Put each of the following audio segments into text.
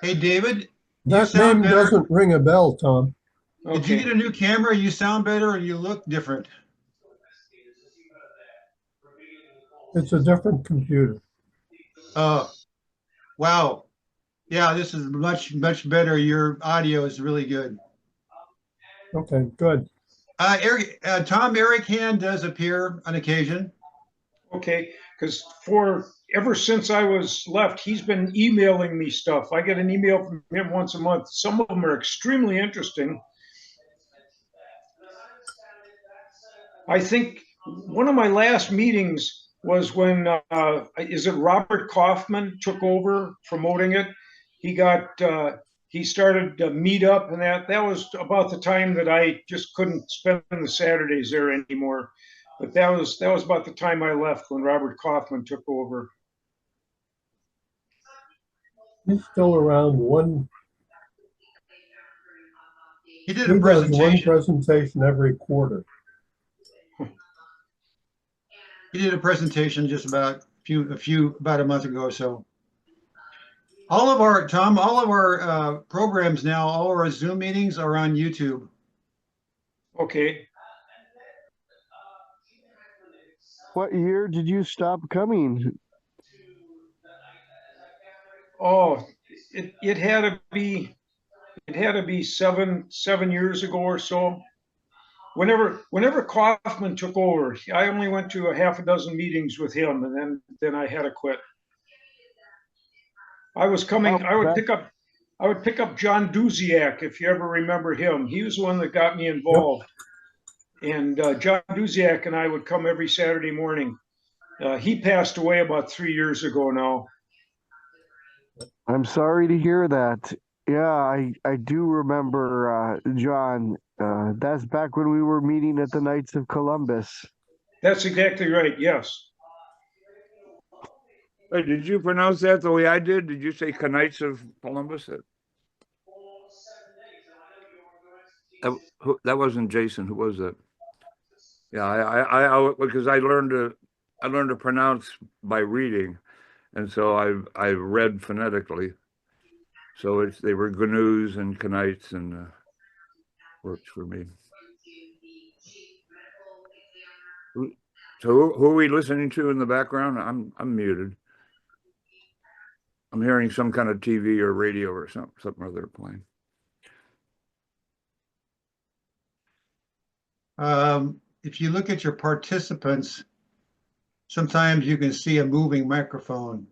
Hey, David, you That sound name better. doesn't ring a bell, Tom. Did you get Okay. a new camera? You sound better or you look different? It's a different computer. Oh, wow. Yeah, this is much better. Your audio is really good. Okay, good. Tom Eric Hand does appear on occasion. Okay. Because for ever since I was left, he's been emailing me stuff. I get an email from him once a month. Some of them are extremely interesting. I think one of my last meetings was when is it Robert Kaufman took over promoting it. He got he started meet up, and that was about the time that I just couldn't spend the Saturdays there anymore. But that was about the time I left when Robert Kaufman took over. He's still around one. He did a He does one presentation. presentation every quarter. He did a presentation just about a month ago or so. All of our Tom, all of our programs now, all of our Zoom meetings are on YouTube. Okay. What year did you stop coming? Oh, it had to be seven years ago or so. Whenever Kaufman took over, I only went to a half a dozen meetings with him, and then I had to quit. I was Oh, coming. I would pick up John Duziak, if you ever remember him. He was the one that got me Yep. involved, and John Duziak and I would come every Saturday morning. He passed away about 3 years ago now. I'm sorry to hear that. Yeah, I do remember John. That's back when we were meeting at the Knights of Columbus. That's exactly right. Yes. Wait, did you pronounce that the way I did? Did you say Knights of Columbus? That wasn't Jason. Who was that? Yeah, because I learned to pronounce by reading, and so I read phonetically. So they were GNUs and Knights and works for me. So who are we listening to in the background? I'm muted. I'm hearing some kind of TV or radio or something other playing. If you look at your participants, sometimes you can see a moving microphone.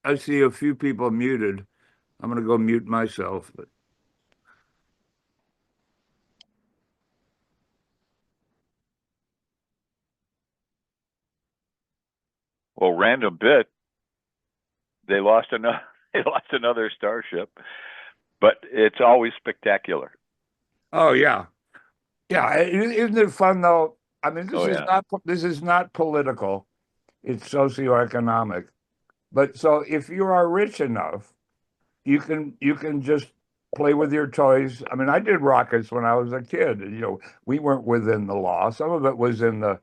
I see a few people muted. I'm gonna go mute myself, but Well, random bit, they lost another they lost another starship, but it's always spectacular. oh yeah, yeah. Isn't it fun though? I mean, Oh yeah. this is not political. It's socioeconomic. But so if you are rich enough, you can just play with your toys. I mean, I did rockets when I was a kid. We weren't within the law. Some of it was in the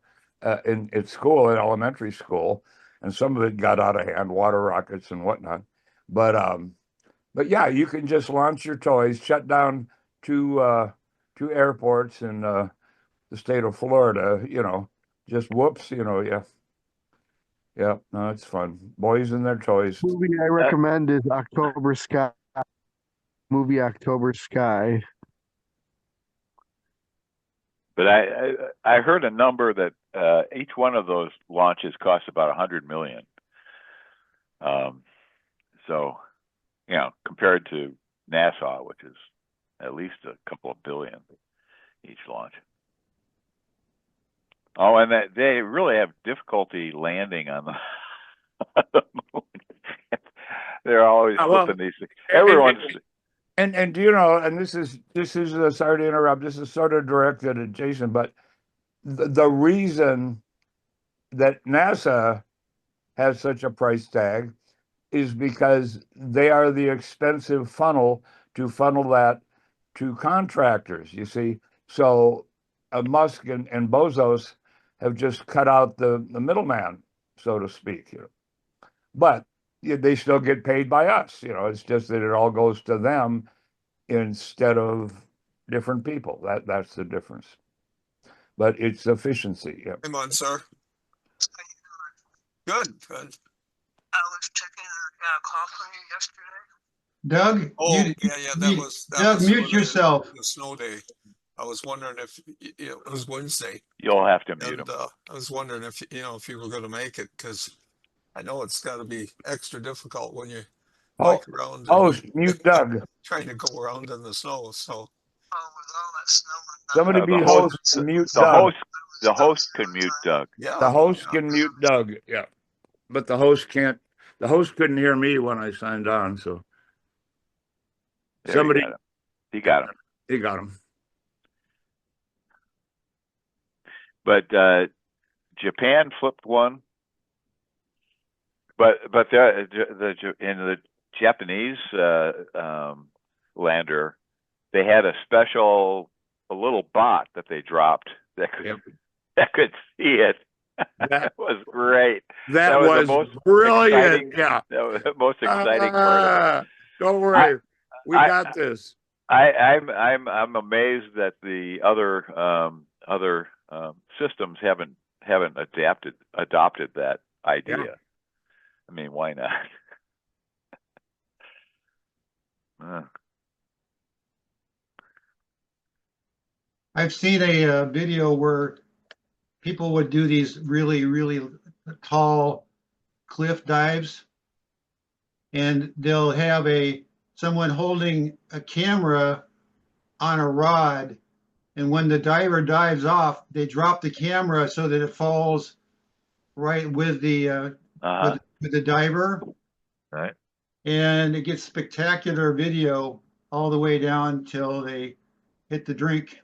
in school, in elementary school, and some of it got out of hand, water rockets and whatnot. But but yeah, you can just launch your toys, shut down two two airports in the state of Florida. Just whoops. Yeah, yeah. No, it's fun. Boys and their toys. Movie I Uh, recommend is October Sky. Movie October Sky. but I heard a number that each one of those launches costs about 100 million. Um, so compared to NASA, which is at least a couple of billion each launch. Oh, and they really have difficulty landing on the moon. They're always Well, flipping these things. and, Everyone's and do you know, and this is sorry to interrupt. This is sort of directed at Jason, but the reason that NASA has such a price tag is because they are the expensive funnel to funnel that to contractors. You see, so Musk and Bezos have just cut out the middleman, so to speak. But they still get paid by us. You know, it's just that it all goes to them instead of different people. That's the difference. But it's efficiency. Yeah. Come on, sir. Good, good. I was checking a call from you yesterday. Doug, Oh, you, yeah, that you- was Doug, for mute yourself. the snow day. I was wondering if it was Wednesday, You'll have to mute and him. I was wondering if if you were going to make it, because I know it's got to be extra difficult when you Oh, bike around mute Doug. trying to go around in the snow. So Oh, with all that snow and Somebody The be host- host and mute The Doug. host can mute Doug. yeah, The host yeah. can mute Doug. Yeah. But the host can't. The host couldn't hear me when I signed on. So There, somebody, you got him. He got him. he got him. But Japan flipped one. But in the Japanese lander, they had a little bot that they dropped that could Yep. that could see it. That- That was great. That was was the most brilliant. exciting- Yeah. That was the most exciting part of it. Don't worry. We I- got this. I'm amazed that the other systems haven't adopted that idea. Yeah. I mean, why not? I've seen a video where people would do these really, really tall cliff dives. And they'll have someone holding a camera on a rod. And when the diver dives off, they drop the camera so that it falls right with the with the diver. Right. And it gets spectacular video all the way down till they hit the drink.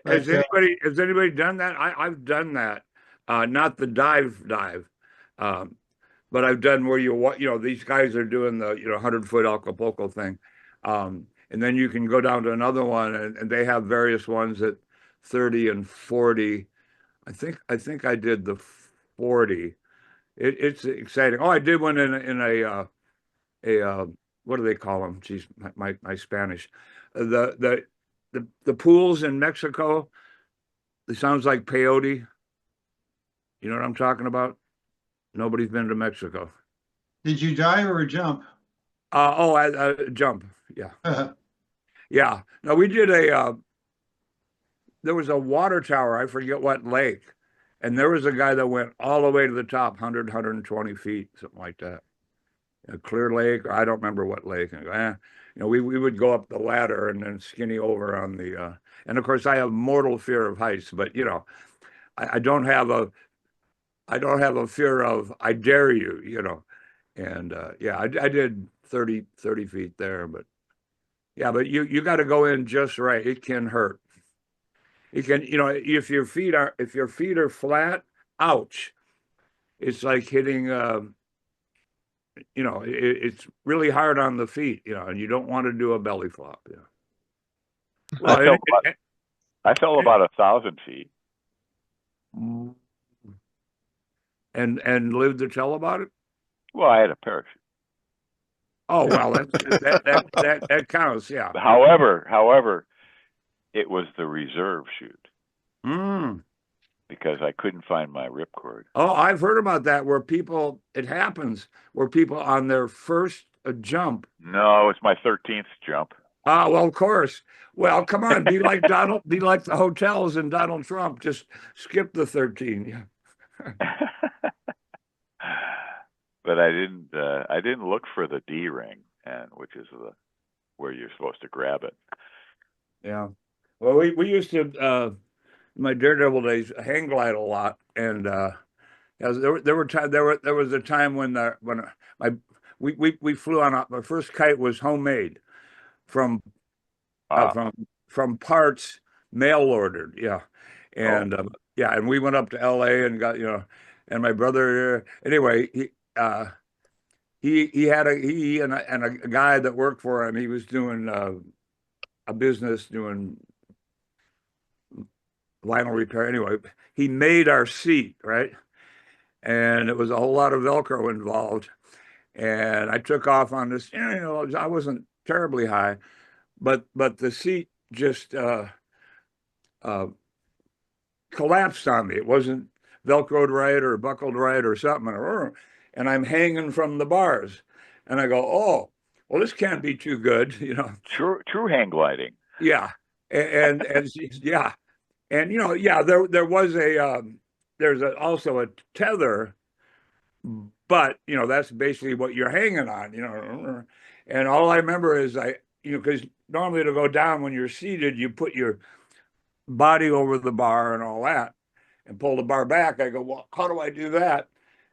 Has But, anybody done that? I've done that. Not the dive, but I've done where these guys are doing the 100-foot Acapulco thing, and then you can go down to another one, and they have various ones at 30 and 40. I think I did the 40. It's exciting. Oh, I did one in a what do they call them? Geez, my Spanish. The pools in Mexico. It sounds like peyote. You know what I'm talking about? Nobody's been to Mexico. did you dive or jump? I jump. Yeah. Yeah. No, we did there was a water tower. I forget what lake. And there was a guy that went all the way to the top, 120 feet, something like that. A Clear Lake, or I don't remember what lake. And we would go up the ladder and then skinny over on the, and of course I have mortal fear of heights, but I don't have a fear of, I dare you, and I did 30 feet there, but you got to go in just right. It can hurt. It can, if your feet are flat, ouch. It's like hitting, it's really hard on the feet, and you don't want to do a belly flop. Yeah. Well, I fell about 1,000 feet. And lived to tell about it. Well, I had a parachute. Oh well, that counts. Yeah. However, it was the reserve chute Mm. because I couldn't find my ripcord. Oh, I've heard about that where it happens where people on their first jump. No, it's my 13th jump. Ah, well, of course. Well, come on, be like be like the hotels and Donald Trump. Just skip the 13. Yeah. But I didn't look for the D ring, which is where you're supposed to grab it. Yeah. Well, we used to my Daredevil days hang glide a lot, and there was a time when we flew on my first kite was homemade from parts mail ordered. Yeah. And and we went up to LA and got and my brother anyway he had a guy that worked for him. He was doing a business doing vinyl repair. Anyway, he made our seat, right? And it was a whole lot of Velcro involved. and I took off on this. I wasn't terribly high, but the seat just collapsed on me. It wasn't velcroed right or buckled right or something, and I'm hanging from the bars, and I go, oh, well, this can't be too good, True hang gliding. Yeah, and yeah, and yeah, there was there's also a tether, but that's basically what you're hanging on, and all I remember is because normally to go down when you're seated, you put your body over the bar and all that, and pull the bar back. I go, well, how do I do that?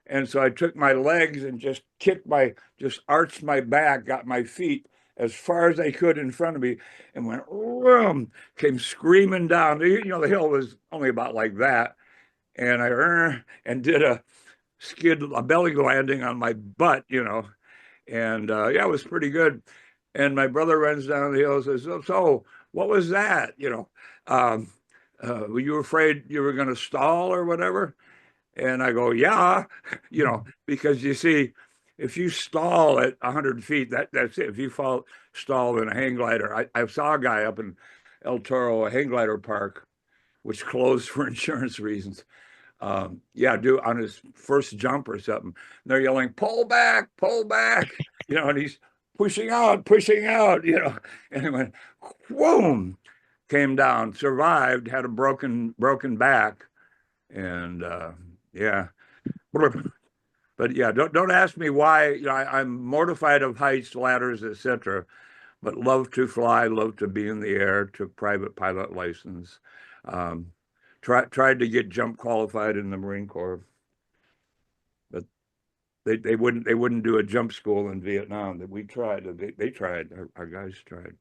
And so I took my legs and just arched my back, got my feet as far as I could in front of me, and went, vroom, came screaming down. The hill was only about like that. And I did a belly landing on my butt, and yeah, it was pretty good. And my brother runs down the hill and says, so what was that? Were you afraid you were going to stall or whatever? And I go, yeah, because you see, if you stall at 100 feet, that's it. If you stall in a hang glider, I saw a guy up in El Toro, a hang glider park, which closed for insurance reasons. Yeah, on his first jump or something. And they're yelling, pull back, and he's pushing out, and he went, whoom, came down, survived, had a broken back, and yeah. But yeah, don't ask me why. I'm mortified of heights, ladders, etc. But love to fly, love to be in the air. Took private pilot license. Tried to get jump qualified in the Marine Corps, but they wouldn't do a jump school in Vietnam. That we tried. They tried. Our guys tried,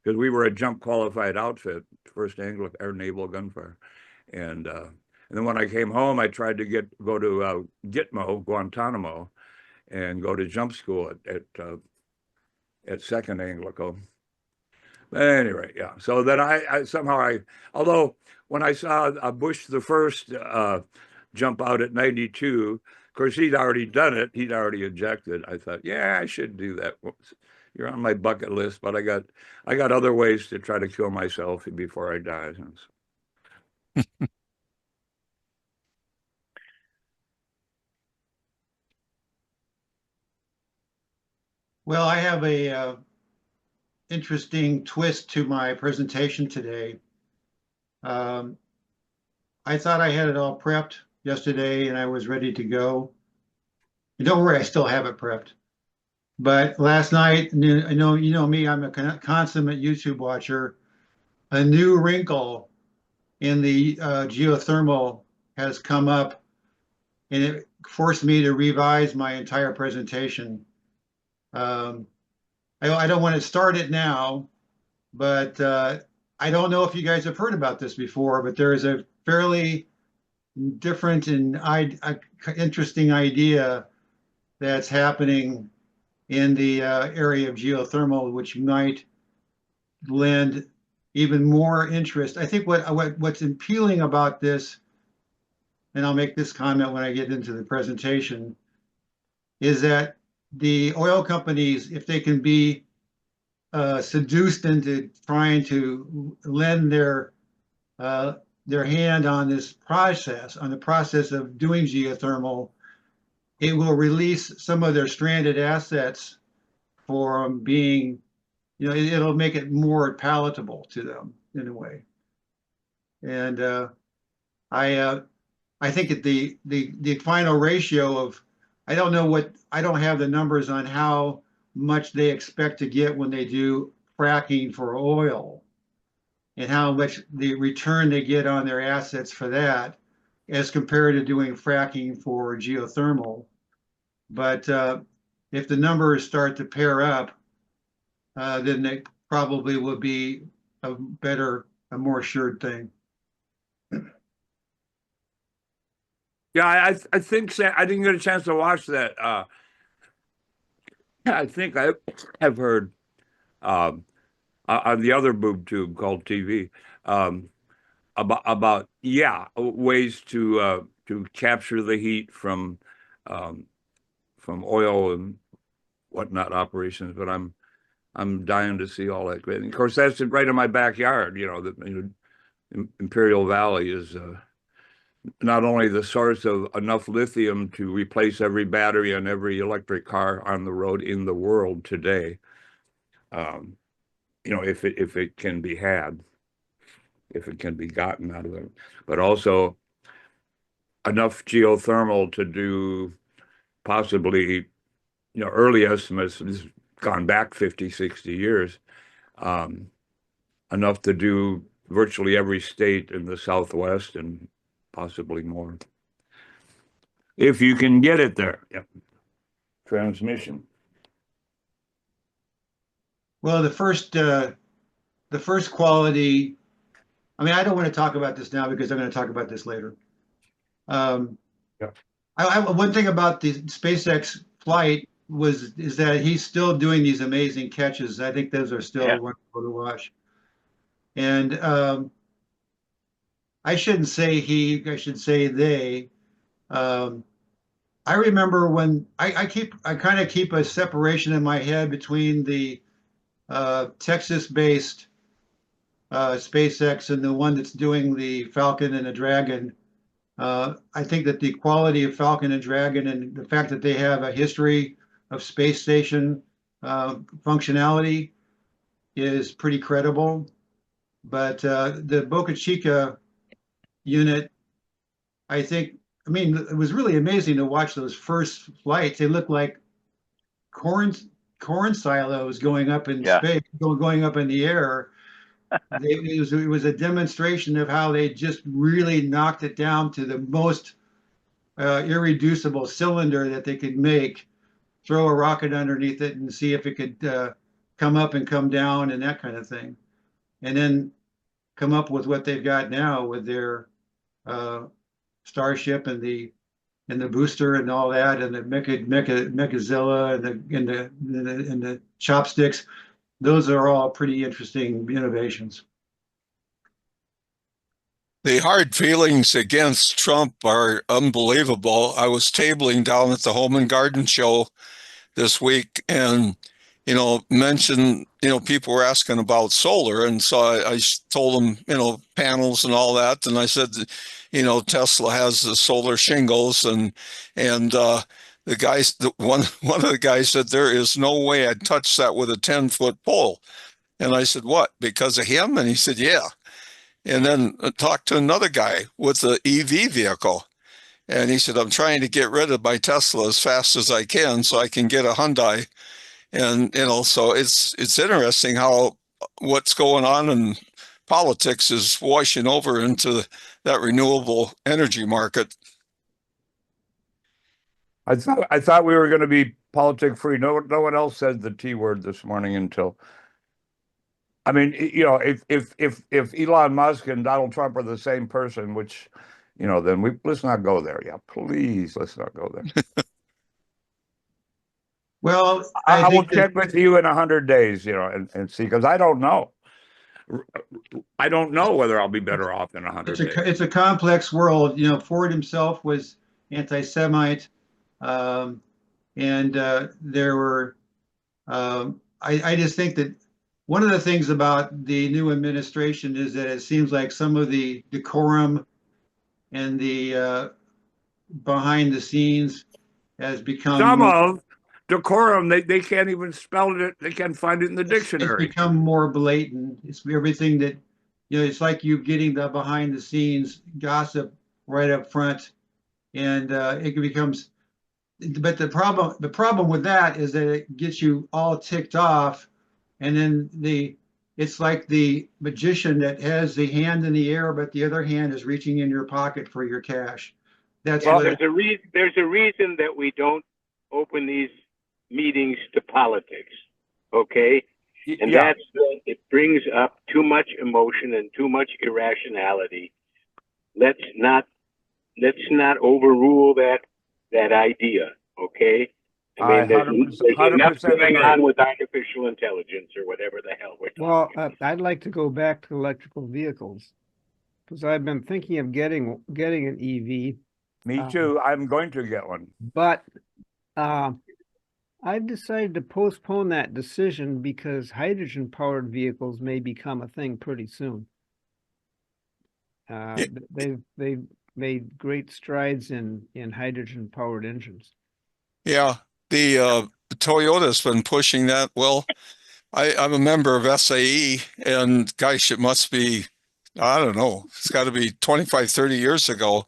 because we were a jump qualified outfit, first Anglo Air Naval Gunfire, and then when I came home, I tried to go to Gitmo, Guantanamo, and go to jump school at Second Anglico. But anyway, yeah. So then I somehow although when I saw Bush the first jump out at 92, of course he'd already done it. He'd already ejected. I thought, yeah, I should do that. You're on my bucket list, but I got other ways to try to kill myself before I die. Well, I have a interesting twist to my presentation today. I thought I had it all prepped yesterday and I was ready to go. And don't worry, I still have it prepped. But last night, I know you know me, I'm a consummate YouTube watcher. A new wrinkle in the geothermal has come up, and it forced me to revise my entire presentation. I don't want to start it now, but I don't know if you guys have heard about this before, but there is a fairly different and interesting idea that's happening in the area of geothermal, which might lend even more interest. I think what's appealing about this, and I'll make this comment when I get into the presentation, is that the oil companies, if they can be seduced into trying to lend their hand on this process, on the process of doing geothermal, it will release some of their stranded assets for being, it'll make it more palatable to them in a way. And I think that the final ratio of, I don't have the numbers on how much they expect to get when they do fracking for oil and how much the return they get on their assets for that as compared to doing fracking for geothermal. But if the numbers start to pair up, then they probably will be a more assured thing. Yeah, I think I didn't get a chance to watch that. I think I have heard on the other boob tube called TV about ways to capture the heat from oil and whatnot operations, but I'm dying to see all that. And of course, that's right in my backyard. Imperial Valley is not only the source of enough lithium to replace every battery on every electric car on the road in the world today, if it can be had, if it can be gotten out of them, but also enough geothermal to do possibly, early estimates, this has gone back 50, 60 years, enough to do virtually every state in the Southwest and possibly more. If you can get it there. Yep. Transmission. Well, the first quality, I mean, I don't want to talk about this now because I'm going to talk about this later. One thing about the SpaceX flight is that he's still doing these amazing catches. I think those are still wonderful to watch. And I shouldn't say he, I should say they. I remember when I kind of keep a separation in my head between the Texas-based SpaceX and the one that's doing the Falcon and the Dragon. I think that the quality of Falcon and Dragon and the fact that they have a history of space station functionality is pretty credible. But the Boca Chica unit, it was really amazing to watch those first flights. They looked like corn silos going up in space, going up in the air. It was a demonstration of how they just really knocked it down to the most irreducible cylinder that they could make, throw a rocket underneath it and see if it could come up and come down and that kind of thing. And then come up with what they've got now with their Starship and the booster and all that, and the Mechazilla and the chopsticks. Those are all pretty interesting innovations. The hard feelings against Trump are unbelievable. I was tabling down at the Home and Garden Show this week and, mentioned, people were asking about solar. And so I told them, panels and all that. And I said, Tesla has the solar shingles and the guys, one of the guys said, there is no way I'd touch that with a 10-foot pole. And I said, what, because of him? And he said, yeah. And then I talked to another guy with the EV vehicle. And he said, I'm trying to get rid of my Tesla as fast as I can so I can get a Hyundai. And, so it's interesting how what's going on in politics is washing over into that renewable energy market. I thought we were going to be politic free. No one else said the T word this morning until. I mean, if Elon Musk and Donald Trump are the same person, which, then let's not go there. Yeah, please, let's not go there. Well, I will check with you in 100 days, and see, because I don't know. I don't know whether I'll be better off in 100 days. It's a complex world. Ford himself was anti-Semite, and there were. I just think that one of the things about the new administration is that it seems like some of the decorum and the behind the scenes has become some of decorum. They can't even spell it. They can't find it in the dictionary. It's become more blatant. It's everything that, it's like you getting the behind the scenes gossip right up front, and it becomes. But the problem with that is that it gets you all ticked off, and then it's like the magician that has the hand in the air, but the other hand is reaching in your pocket for your cash. There's a reason that we don't open these meetings to politics, okay? And that's it brings up too much emotion and too much irrationality. Let's not overrule that idea, okay? I mean, there's enough going on with artificial intelligence or whatever the hell we're talking about. I'd like to go back to electrical vehicles because I've been thinking of getting an EV. Me too. I'm going to get one. But I've decided to postpone that decision because hydrogen-powered vehicles may become a thing pretty soon. Yeah. They've made great strides in hydrogen-powered engines. Yeah, the Toyota's been pushing that. Well, I'm a member of SAE, and gosh, it must be, I don't know, it's got to be 25, 30 years ago.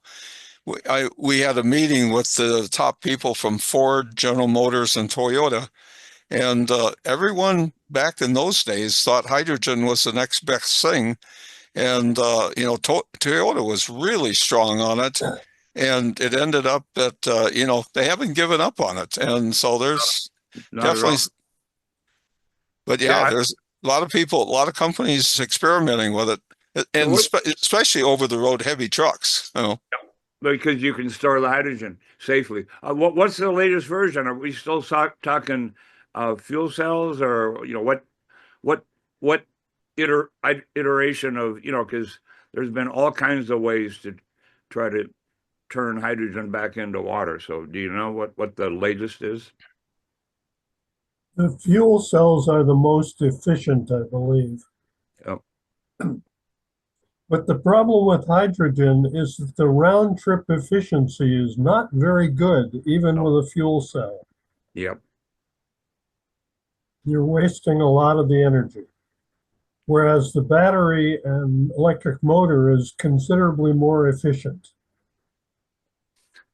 We had a meeting with the top people from Ford, General Motors, and Toyota, and everyone back in those days thought hydrogen was the next best thing. And Toyota was really strong on it, and it ended up that they haven't given up on it, and so there's Not at all. definitely, but Yeah, yeah, there's a lot of people, a lot of companies experimenting with it, and especially over the road heavy trucks. Because you can store the hydrogen safely. What's the latest version? Are we still talking fuel cells, or what iteration of, because there's been all kinds of ways to try to turn hydrogen back into water. So do you know what the latest is? The fuel cells are the most efficient, I believe. Oh. But the problem with hydrogen is that the round trip efficiency is not very good, even with a fuel cell. Yep. You're wasting a lot of the energy. Whereas the battery and electric motor is considerably more efficient.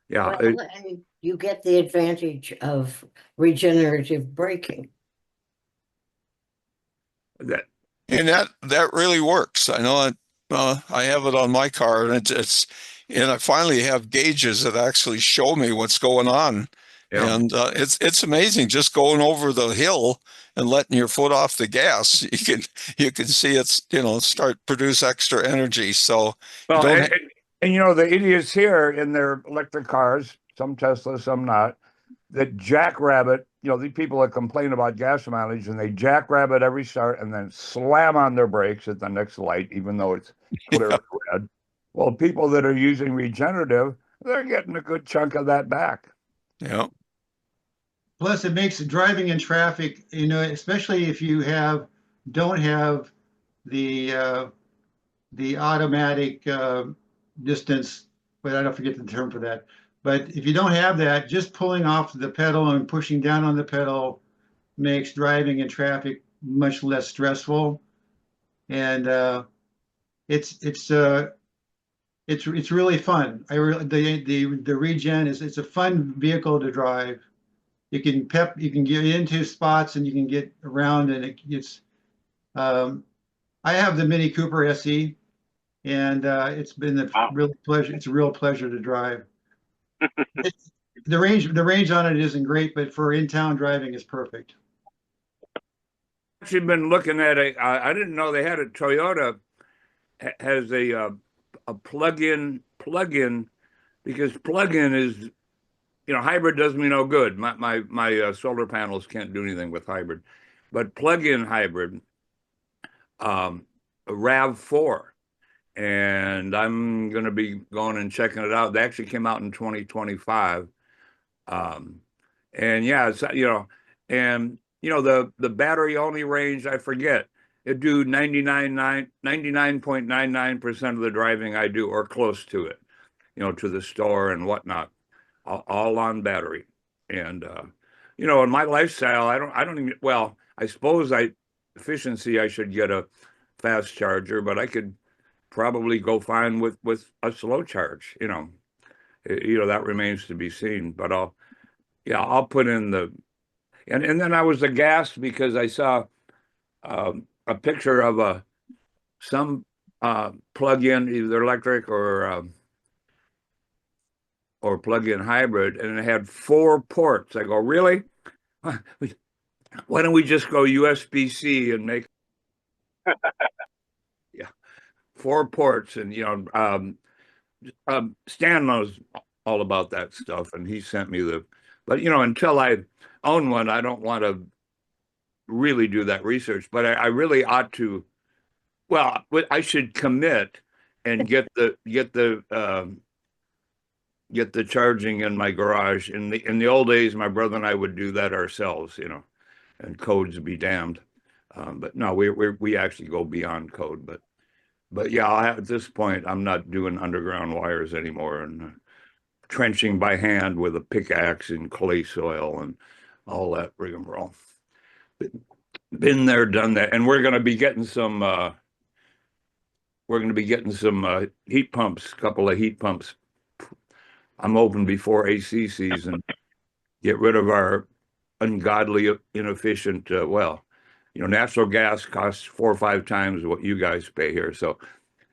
Yeah. Well, and you get the advantage of regenerative braking. That really works. I know I have it on my car, and and I finally have gauges that actually show me what's going on. Yeah. And it's amazing just going over the hill and letting your foot off the gas. You can see it's start produce extra energy. So well, the idiots here in their electric cars, some Tesla, some not, that jackrabbit. These people that complain about gas mileage, and they jackrabbit every start and then slam on their brakes at the next light, even though it's clearly red. Well, people that are using regenerative, they're getting a good chunk of that back. Yeah. Plus, it makes driving in traffic, especially if you don't have the automatic distance, but I don't forget the term for that. But if you don't have that, just pulling off the pedal and pushing down on the pedal makes driving in traffic much less stressful, and it's really fun. The Regen it's a fun vehicle to drive. You can get into spots and you can get around, and it's. I have the Mini Cooper SE, and it's been a real pleasure. It's a real pleasure to drive. The range on it isn't great, but for in-town driving, it's perfect. Actually, been looking at I didn't know they had a Toyota has a plug-in, because plug-in is, hybrid does me no good. My solar panels can't do anything with hybrid, but plug-in hybrid, a RAV4. And I'm going to be going and checking it out. They actually came out in 2025. And yeah, it's, and the battery only range, I forget. It do 99.99% of the driving I do, or close to it, to the store and whatnot, all on battery. And in my lifestyle, I don't even, well, I suppose efficiency, I should get a fast charger, but I could probably go fine with a slow charge. That remains to be seen. But I'll put in and then I was aghast because I saw a picture of some plug-in, either electric or plug-in hybrid, and it had 4 ports. I go, really? Why don't we just go USB-C and make 4 ports? And Stan knows all about that stuff, and he sent me but until I own one, I don't want to really do that research. But I really ought to. Well, I should commit and get the get the charging in my garage. In the old days, my brother and I would do that ourselves, you know, and codes be damned. But no, we actually go beyond code. But yeah, at this point, I'm not doing underground wires anymore and trenching by hand with a pickaxe in clay soil and all that rigmarole. Been there, done that, and we're going to be getting some. Heat pumps, a couple of heat pumps. I'm hoping before AC season, get rid of our ungodly, inefficient. Natural gas costs 4 or 5 times what you guys pay here, so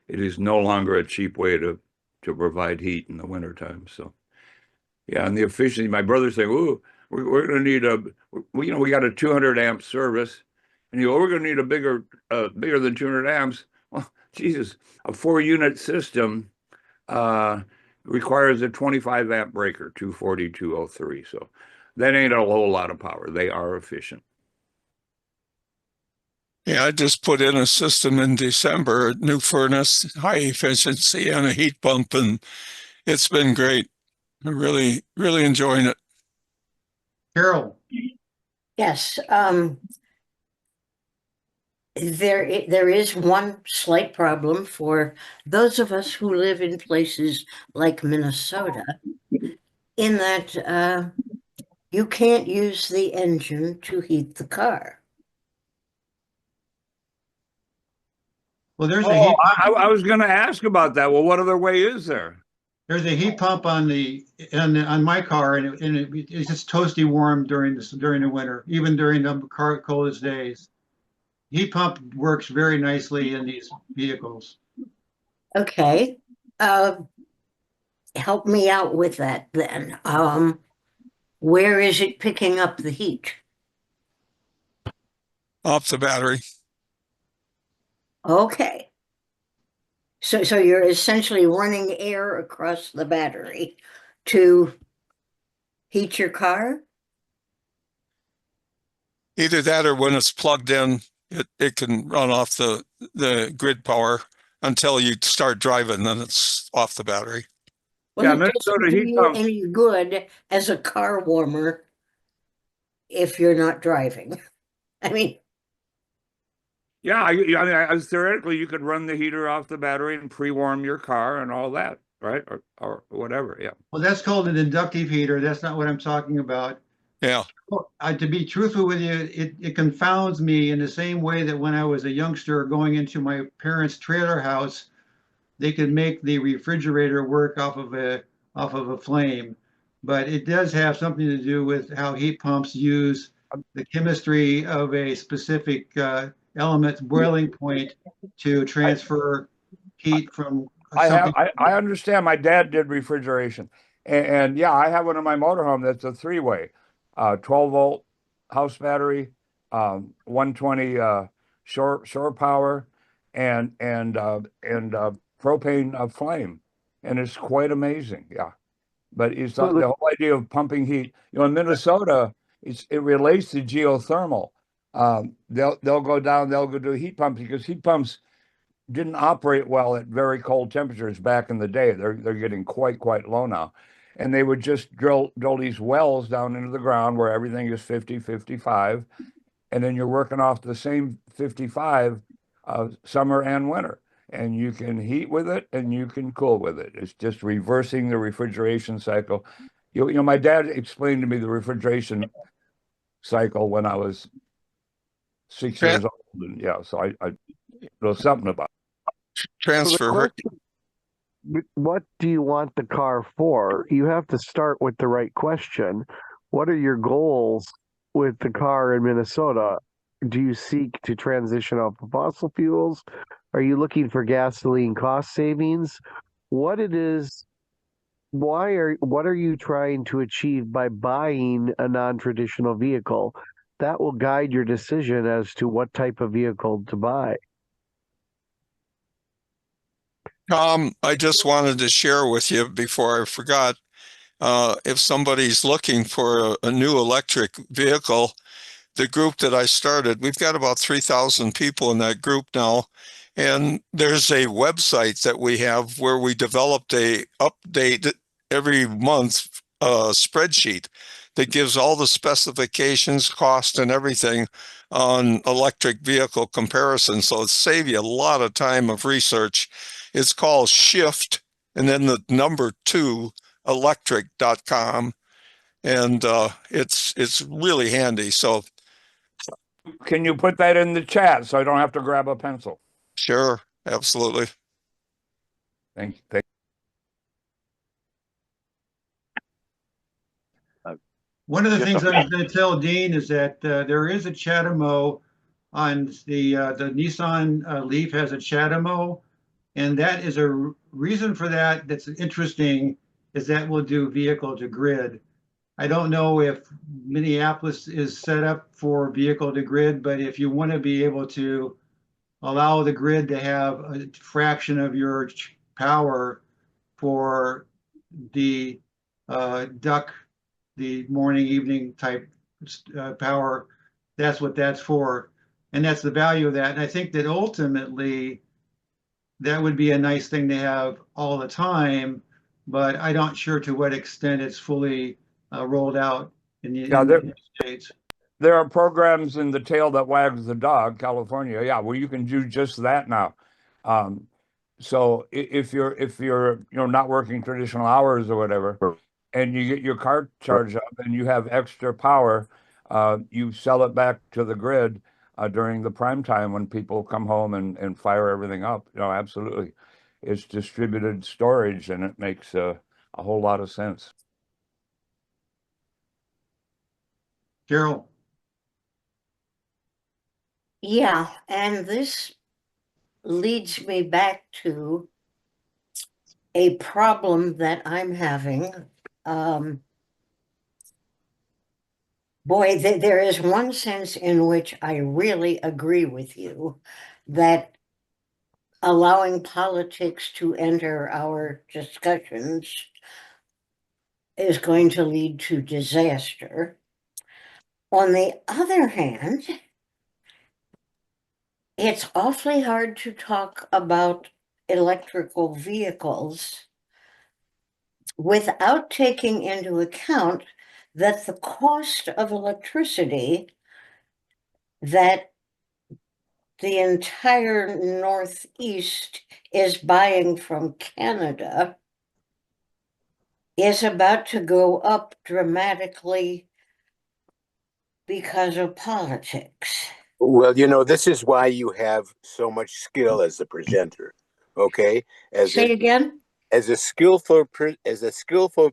it is no longer a cheap way to provide heat in the wintertime. So, yeah, and the efficiency. My brother's saying, "Ooh, we're going to need we got a 200 amp service, and we're going to need a bigger than 200 amps." Well, Jesus, a 4-unit system requires a 25 amp breaker, 240, 203. So that ain't a whole lot of power. They are efficient. Yeah, I just put in a system in December, a new furnace, high efficiency, and a heat pump, and it's been great. I'm really, really enjoying it. Carol, Yes, there is one slight problem for those of us who live in places like Minnesota, in that you can't use the engine to heat the car. well, there's a heat pump. I was going to ask about that. Well, what other way is there? There's a heat pump on my car, and it's just toasty warm during the winter, even during the coldest days. Heat pump works very nicely in these vehicles. Okay, help me out with that then. Where is it picking up the heat? Off the battery. Okay. So you're essentially running air across the battery to heat your car? Either that or when it's plugged in, it can run off the grid power until you start driving, then it's off the battery. Well, Yeah, it Minnesota doesn't do heat you pumps. any good as a car warmer if you're not driving. I mean, Yeah, I mean, theoretically, you could run the heater off the battery and pre-warm your car and all that, right? Or whatever. Yeah. Well, that's called an inductive heater. That's not what I'm talking about. Yeah. To be truthful with you, it confounds me in the same way that when I was a youngster going into my parents' trailer house, they could make the refrigerator work off of a flame. But it does have something to do with how heat pumps use the chemistry of a specific element's boiling point to transfer heat from something. I understand. My dad did refrigeration, and yeah, I have one in my motorhome that's a 3-way, 12-volt house battery, 120 shore power, and propane flame, and it's quite amazing. Yeah, but it's So the whole idea of pumping heat. In Minnesota, it relates to geothermal. They'll go down, they'll go do heat pumps because heat pumps didn't operate well at very cold temperatures back in the day. They're getting quite low now. And they would just drill these wells down into the ground where everything is 50, 55. And then you're working off the same 55 summer and winter. And you can heat with it and you can cool with it. It's just reversing the refrigeration cycle. My dad explained to me the refrigeration cycle when I was 6 years old. And yeah, so I know something about it. Transfer. What do you want the car for? You have to start with the right question. What are your goals with the car in Minnesota? Do you seek to transition off of fossil fuels? Are you looking for gasoline cost savings? What are you trying to achieve by buying a non-traditional vehicle? That will guide your decision as to what type of vehicle to buy. I just wanted to share with you before I forgot, if somebody's looking for a new electric vehicle, the group that I started, we've got about 3,000 people in that group now. And there's a website that we have where we developed a every month spreadsheet that gives all the specifications, cost, and everything on electric vehicle comparison. So it saves you a lot of time of research. It's called Shift and then the number 2 electric.com. And it's really handy. So Can you put that in the chat so I don't have to grab a pencil? sure, absolutely. Thank you. One of the Just things a- I was going to tell Dean is that there is a CHAdeMO on the Nissan Leaf has a CHAdeMO, and that is a reason for that that's interesting is that will do vehicle to grid. I don't know if Minneapolis is set up for vehicle to grid, but if you want to be able to allow the grid to have a fraction of your power for the duck, the morning, evening type power, that's what that's for. And that's the value of that. And I think that ultimately that would be a nice thing to have all the time, but I'm not sure to what extent it's fully rolled out in the United States. There are programs in the tail that wags the dog, California. Yeah, where you can do just that now. So if you're not working traditional hours or whatever, and you get your car charged up and you have extra power, you sell it back to the grid during the prime time when people come home and fire everything up. Absolutely. It's distributed storage and it makes a whole lot of sense. Carol. Yeah, and this leads me back to a problem that I'm having. Boy, there is one sense in which I really agree with you that allowing politics to enter our discussions is going to lead to disaster. On the other hand, it's awfully hard to talk about electrical vehicles without taking into account that the cost of electricity that the entire Northeast is buying from Canada is about to go up dramatically because of politics. Well, this is why you have so much skill as a presenter. Okay, Say again? as a skillful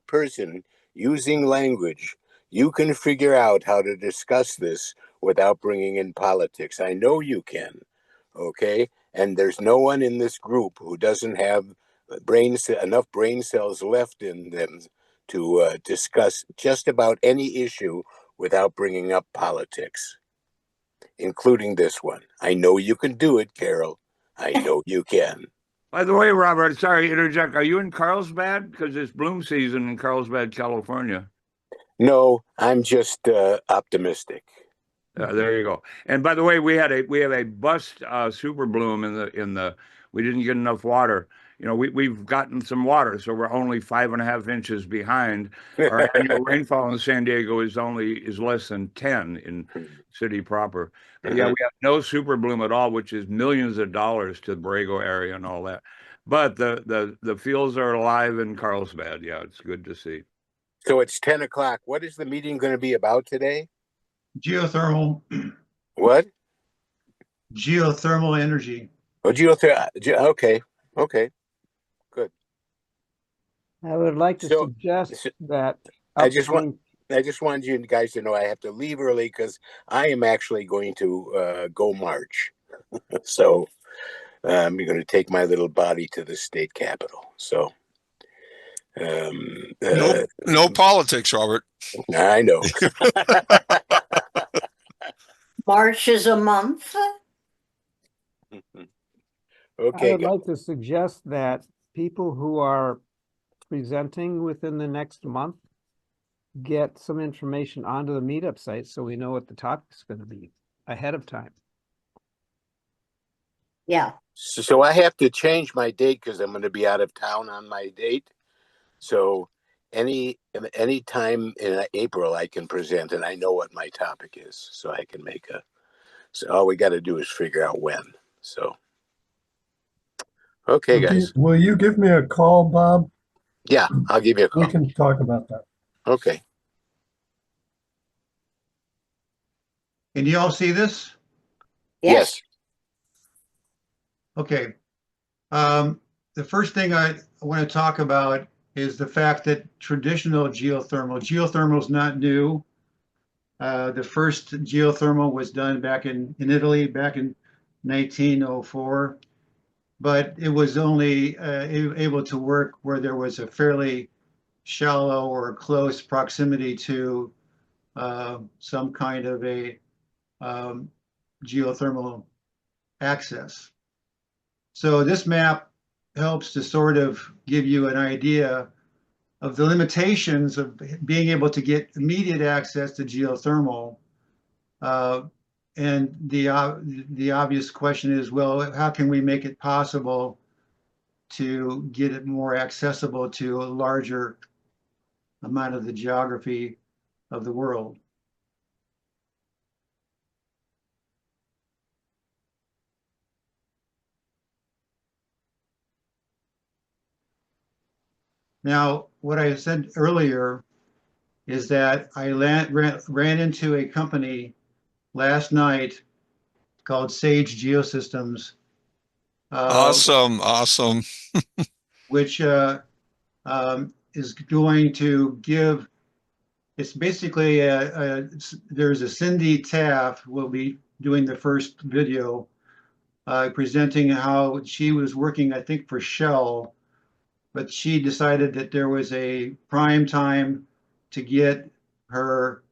person using language, you can figure out how to discuss this without bringing in politics. I know you can. Okay, and there's no one in this group who doesn't have enough brain cells left in them to discuss just about any issue without bringing up politics, including this one. I know you can do it, Carol. I know you can. By the way, Robert, sorry to interject. Are you in Carlsbad? Because it's bloom season in Carlsbad, California. No, I'm just optimistic. There you go. And by the way, we have a bust super bloom in the we didn't get enough water. We've gotten some water, so we're only 5.5 inches behind. Our annual rainfall in San Diego is less than 10 in city proper. But yeah, we have no super bloom at all, which is millions of dollars to the Borrego area and all that. But the fields are alive in Carlsbad. Yeah, it's good to see. So it's 10 o'clock. What is the meeting going to be about today? Geothermal. What? Geothermal energy. Oh, geothermal. Okay. Good. I would like to suggest that I just wanted you guys to know I have to leave early because I am actually going to go march. So I'm going to take my little body to the state capitol. So no politics, Robert. I know. March is a month. Okay. I would like to suggest that people who are presenting within the next month get some information onto the meetup site so we know what the topic is going to be ahead of time. Yeah. So I have to change my date because I'm going to be out of town on my date. So any time in April I can present, and I know what my topic is, so I can make a. So all we got to do is figure out when. So, okay, guys. Will you give me a call, Bob? Yeah, I'll give you a call. We can talk about that. Okay. Can you all see this? Yes. Okay. The first thing I want to talk about is the fact that traditional geothermal is not new. The first geothermal was done back in Italy back in 1904, but it was only able to work where there was a fairly shallow or close proximity to some kind of a geothermal access. So this map helps to sort of give you an idea of the limitations of being able to get immediate access to geothermal. And the obvious question is, well, how can we make it possible to get it more accessible to a larger amount of the geography of the world? Now, what I said earlier is that I ran into a company last night called Sage Geosystems. Awesome. Which is going to give, it's basically, there's a Cindy Taff will be doing the first video presenting how she was working, I think, for Shell, but she decided that there was a prime time to get her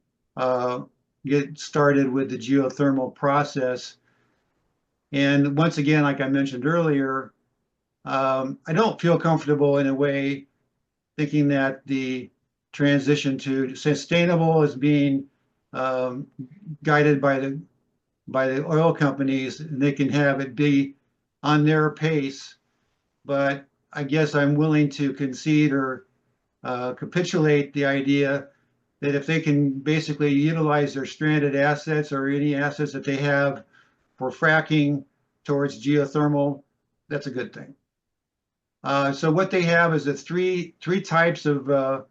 get started with the geothermal process. And once again, like I mentioned earlier, I don't feel comfortable in a way thinking that the transition to sustainable is being guided by the oil companies, and they can have it be on their pace. But I guess I'm willing to concede or capitulate the idea that if they can basically utilize their stranded assets or any assets that they have for fracking towards geothermal, that's a good thing. So what they have is three types of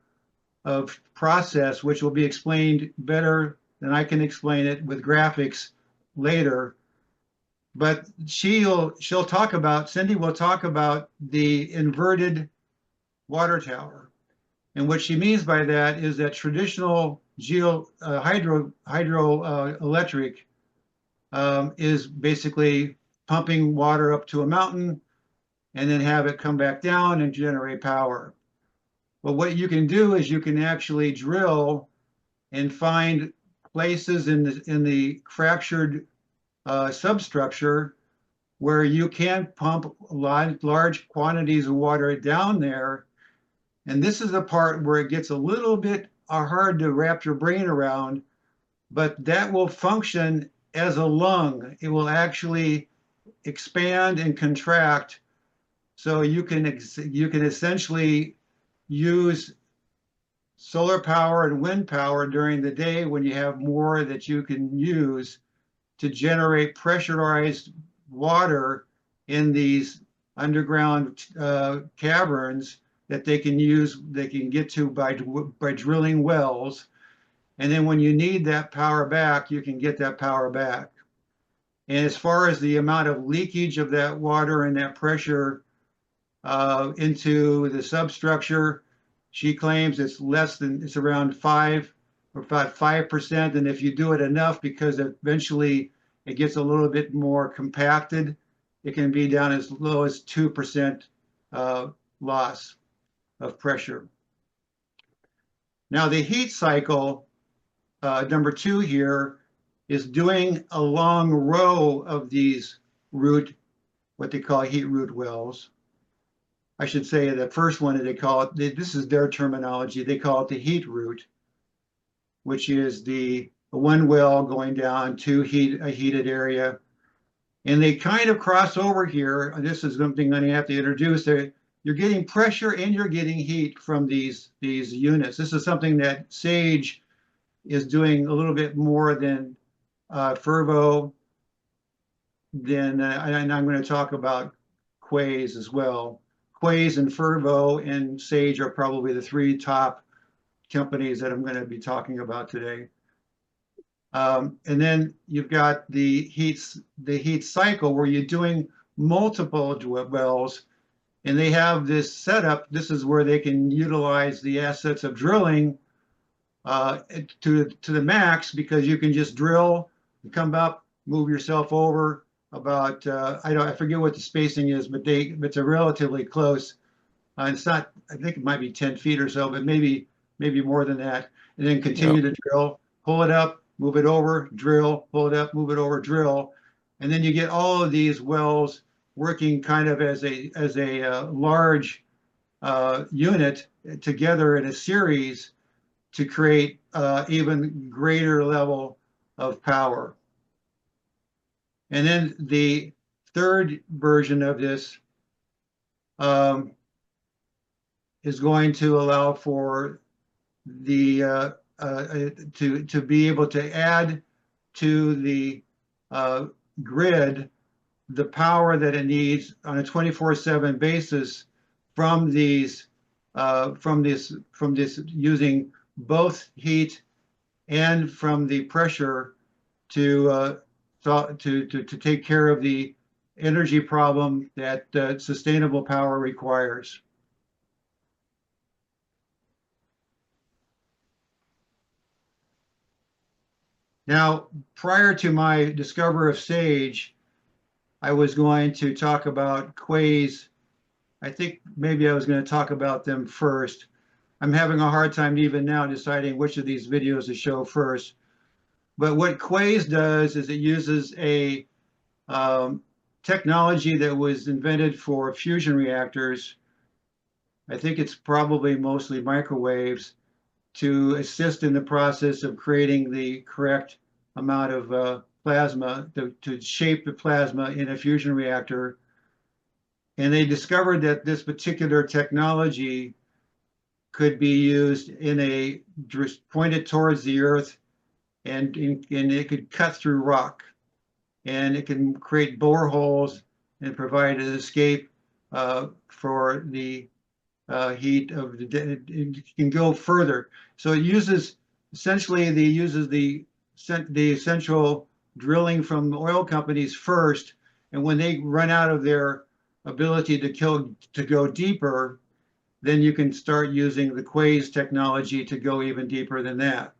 process, which will be explained better than I can explain it with graphics later. But Cindy will talk about the inverted water tower. And what she means by that is that traditional hydroelectric is basically pumping water up to a mountain and then have it come back down and generate power. But what you can do is you can actually drill and find places in the fractured substructure where you can pump large quantities of water down there. And this is the part where it gets a little bit hard to wrap your brain around, but that will function as a lung. It will actually expand and contract. So you can essentially use solar power and wind power during the day when you have more that you can use to generate pressurized water in these underground caverns that they can get to by drilling wells. And then when you need that power back, you can get that power back. And as far as the amount of leakage of that water and that pressure into the substructure, she claims it's around 5 or about 5%. And if you do it enough, because eventually it gets a little bit more compacted, it can be down as low as 2% loss of pressure. Now the heat cycle, number 2 here, is doing a long row of these what they call heat root wells. I should say the first one, they call it, this is their terminology, they call it the heat root, which is the one well going down to a heated area. And they kind of cross over here. This is something I have to introduce. you're getting pressure and you're getting heat from these units. This is something that Sage is doing a little bit more than Fervo. Then and I'm going to talk about Quaise as well. Quaise and Fervo and Sage are probably the three top companies that I'm going to be talking about today. And then you've got the heat cycle where you're doing multiple wells, and they have this setup. This is where they can utilize the assets of drilling to the max, because you can just drill, come up, move yourself over about I forget what the spacing is, but it's a relatively close. It's not, I think it might be 10 feet or so, but maybe more than that. And then continue to drill, pull it up, move it over, drill, pull it up, move it over, drill. And then you get all of these wells working kind of as a large unit together in a series to create even greater level of power. And then the third version of this is going to allow for the to be able to add to the grid the power that it needs on a 24/7 basis from this using both heat and from the pressure to take care of the energy problem that sustainable power requires. Now, prior to my discovery of Sage, I was going to talk about Quaise. I think maybe I was going to talk about them first. I'm having a hard time even now deciding which of these videos to show first. But what Quaise does is it uses a technology that was invented for fusion reactors. I think it's probably mostly microwaves, to assist in the process of creating the correct amount of plasma to shape the plasma in a fusion reactor. And they discovered that this particular technology could be used pointed towards the Earth, and it could cut through rock, and it can create boreholes and provide an escape for the heat of it can go further. So it uses essentially the essential drilling from the oil companies first, and when they run out of their ability to go deeper, then you can start using the Quaise technology to go even deeper than that.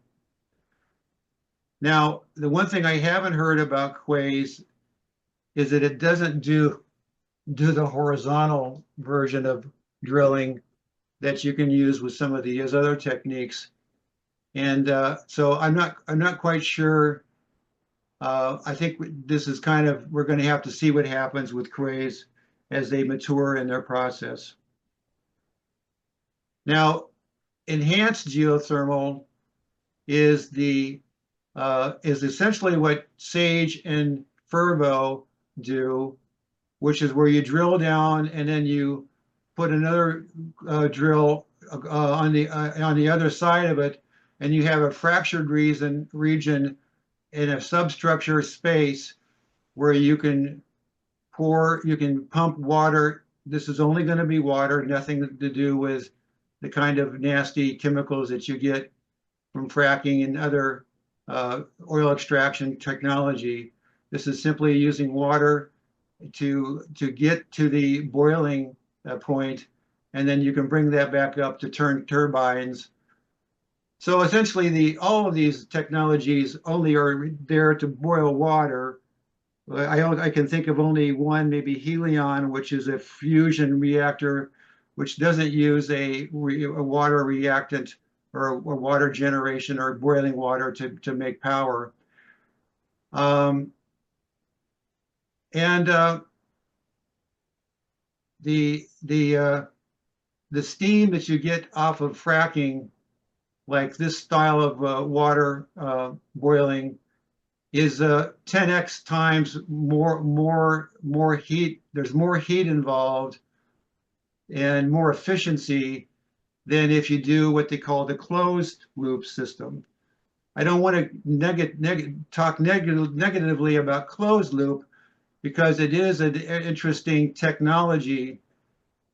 Now, the one thing I haven't heard about Quaise is that it doesn't do the horizontal version of drilling that you can use with some of these other techniques. And so I'm not quite sure. I think this is kind of, we're going to have to see what happens with Quaise as they mature in their process. Now, enhanced geothermal is essentially what Sage and Fervo do, which is where you drill down and then you put another drill on the other side of it, and you have a fractured region in a substructure space where you can pump water. This is only going to be water, nothing to do with the kind of nasty chemicals that you get from fracking and other oil extraction technology. This is simply using water to get to the boiling point, and then you can bring that back up to turn turbines. So essentially, all of these technologies only are there to boil water. I can think of only one, maybe Helion, which is a fusion reactor, which doesn't use a water reactant or a water generation or boiling water to make power. The steam that you get off of fracking, like this style of water boiling, is 10x times more heat. There's more heat involved and more efficiency than if you do what they call the closed loop system. I don't want to talk negatively about closed loop because it is an interesting technology,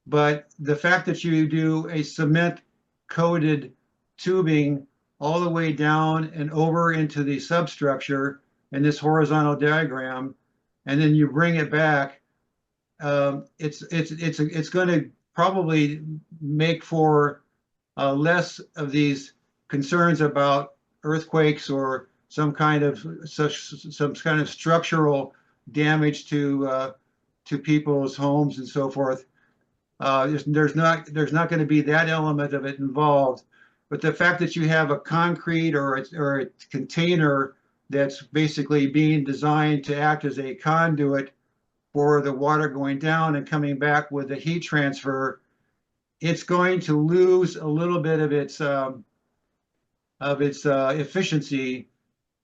but the fact that you do a cement coated tubing all the way down and over into the substructure in this horizontal diagram, and then you bring it back, it's going to probably make for less of these concerns about earthquakes or some kind of structural damage to people's homes and so forth. There's not going to be that element of it involved, but the fact that you have a concrete or a container that's basically being designed to act as a conduit for the water going down and coming back with the heat transfer, it's going to lose a little bit of its efficiency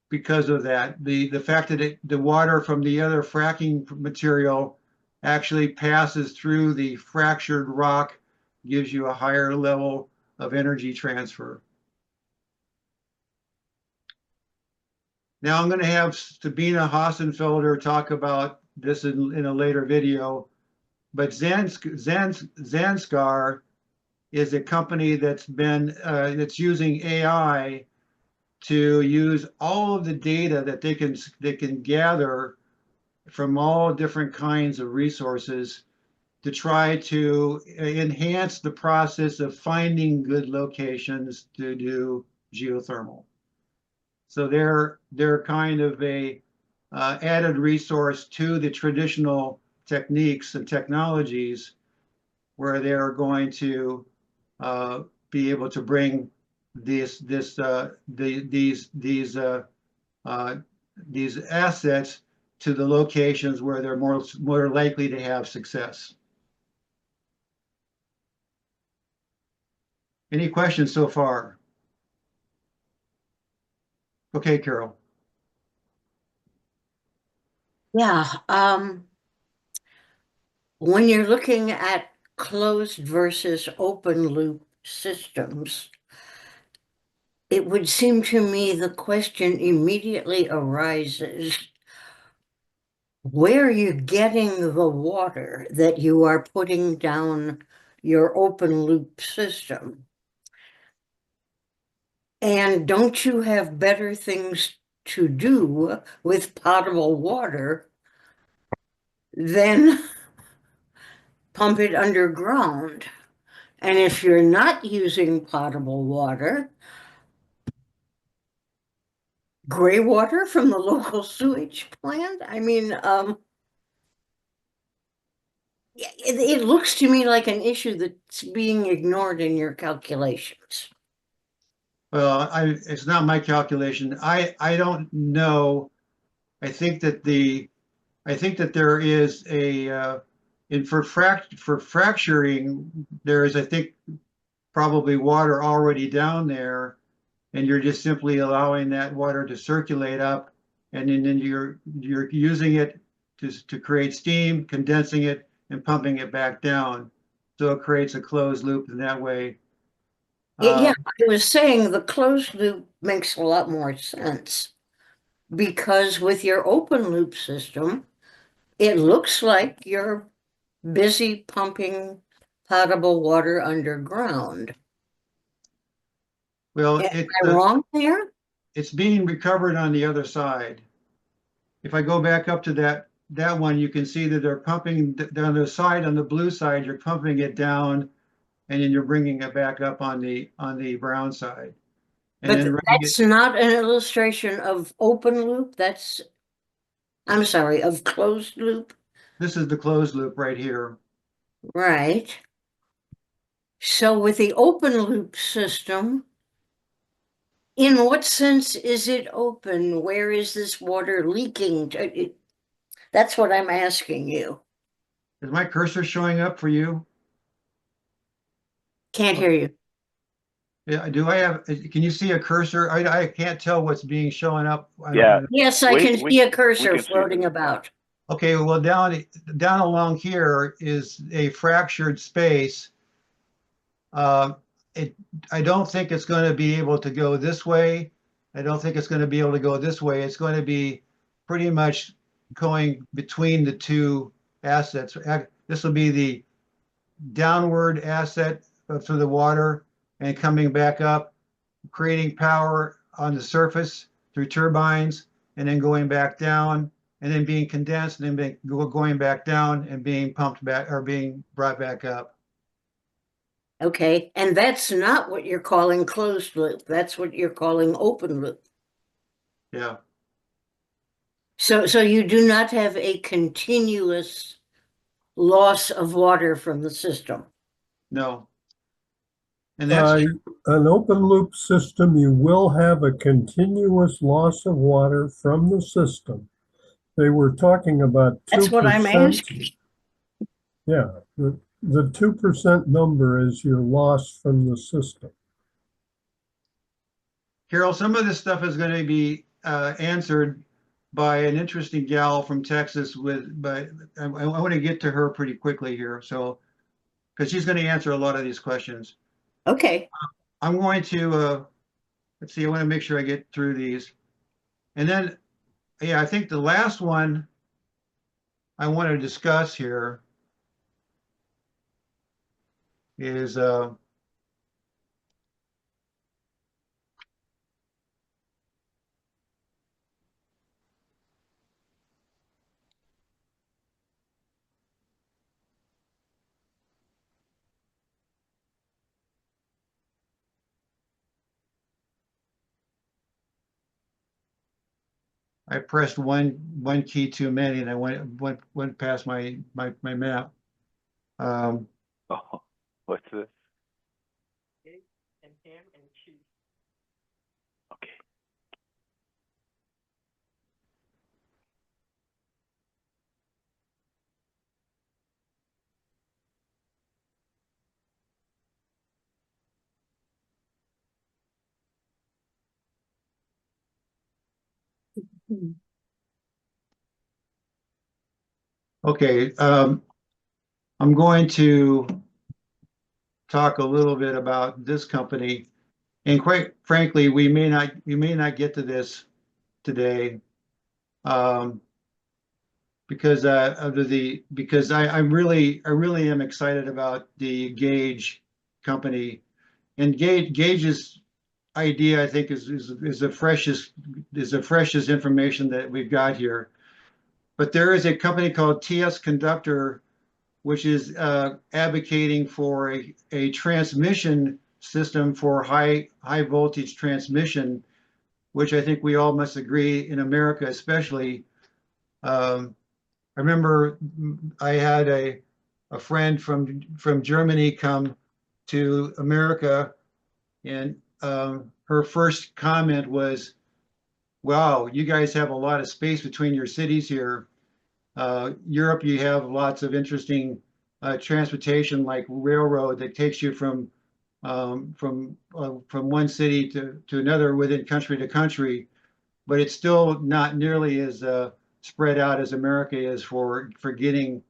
because of that. The fact that the water from the other fracking material actually passes through the fractured rock gives you a higher level of energy transfer. Now I'm going to have Sabina Hassenfelder talk about this in a later video, but Zanskar is a company that's using AI to use all of the data that they can gather from all different kinds of resources to try to enhance the process of finding good locations to do geothermal. So they're kind of a added resource to the traditional techniques and technologies where they're going to be able to bring these assets to the locations where they're more likely to have success. Any questions so far? Okay, Carol. Yeah, when you're looking at closed versus open loop systems, it would seem to me the question immediately arises, where are you getting the water that you are putting down your open loop system? And don't you have better things to do with potable water than pump it underground? And if you're not using potable water, gray water from the local sewage plant? I mean, it looks to me like an issue that's being ignored in your calculations. Well, it's not my calculation. I don't know. I think that there is for fracturing, there is, I think, probably water already down there, and you're just simply allowing that water to circulate up, and then you're using it to create steam, condensing it, and pumping it back down. So it creates a closed loop in that way. Yeah, I was saying the closed loop makes a lot more sense because with your open loop system, it looks like you're busy pumping potable water underground. Well, am I wrong there? It's being recovered on the other side. If I go back up to that one, you can see that they're pumping down the side, on the blue side, you're pumping it down, and then you're bringing it back up on the brown side. And but that's not an illustration of open loop. I'm sorry, of closed loop. This is the closed loop right here. Right. So with the open loop system, in what sense is it open? Where is this water leaking to? That's what I'm asking you. Is my cursor showing up for you? Can't hear you. Yeah, can you see a cursor? I can't tell what's showing up. Yeah. Yes, I can see a cursor floating about. Okay, well, down along here is a fractured space. I don't think it's going to be able to go this way. I don't think it's going to be able to go this way. It's going to be pretty much going between the two assets. This will be the downward asset through the water and coming back up, creating power on the surface through turbines, and then going back down, and then being condensed, and then going back down and being pumped back or being brought back up. Okay, and that's not what you're calling closed loop. That's what you're calling open loop. Yeah. So you do not have a continuous loss of water from the system. No. And that's an open loop system, you will have a continuous loss of water from the system. They were talking about 2%. That's what I'm asking. Yeah, the 2% number is your loss from the system. Carol, some of this stuff is going to be answered by an interesting gal from Texas but I want to get to her pretty quickly here. So, because she's going to answer a lot of these questions. Okay. I'm going to, let's see, I want to make sure I get through these. And then, yeah, I think the last one I want to discuss here is, I pressed one key too many, and I went past my map. Oh, what's this? Okay. Okay, I'm going to talk a little bit about this company, and quite frankly, we may not get to this today, because I really am excited about the Gage company, and Gage's idea, I think, is the freshest information that we've got here. But there is a company called TS Conductor, which is advocating for a transmission system for high voltage transmission, which I think we all must agree in America, especially. I remember I had a friend from Germany come to America, and her first comment was, "Wow, you guys have a lot of space between your cities here. Europe, you have lots of interesting transportation, like railroad, that takes you from one city to another within country to country, but it's still not nearly as spread out as America is for getting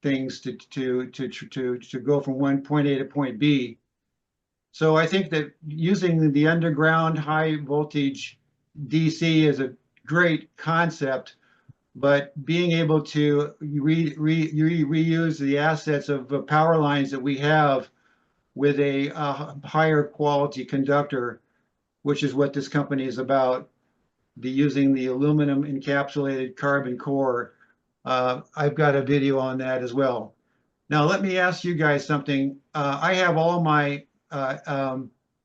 things to go from one point A to point B." So I think that using the underground high voltage DC is a great concept, but being able to reuse the assets of power lines that we have with a higher quality conductor, which is what this company is about, using the aluminum encapsulated carbon core. I've got a video on that as well. Now, let me ask you guys something. I have all my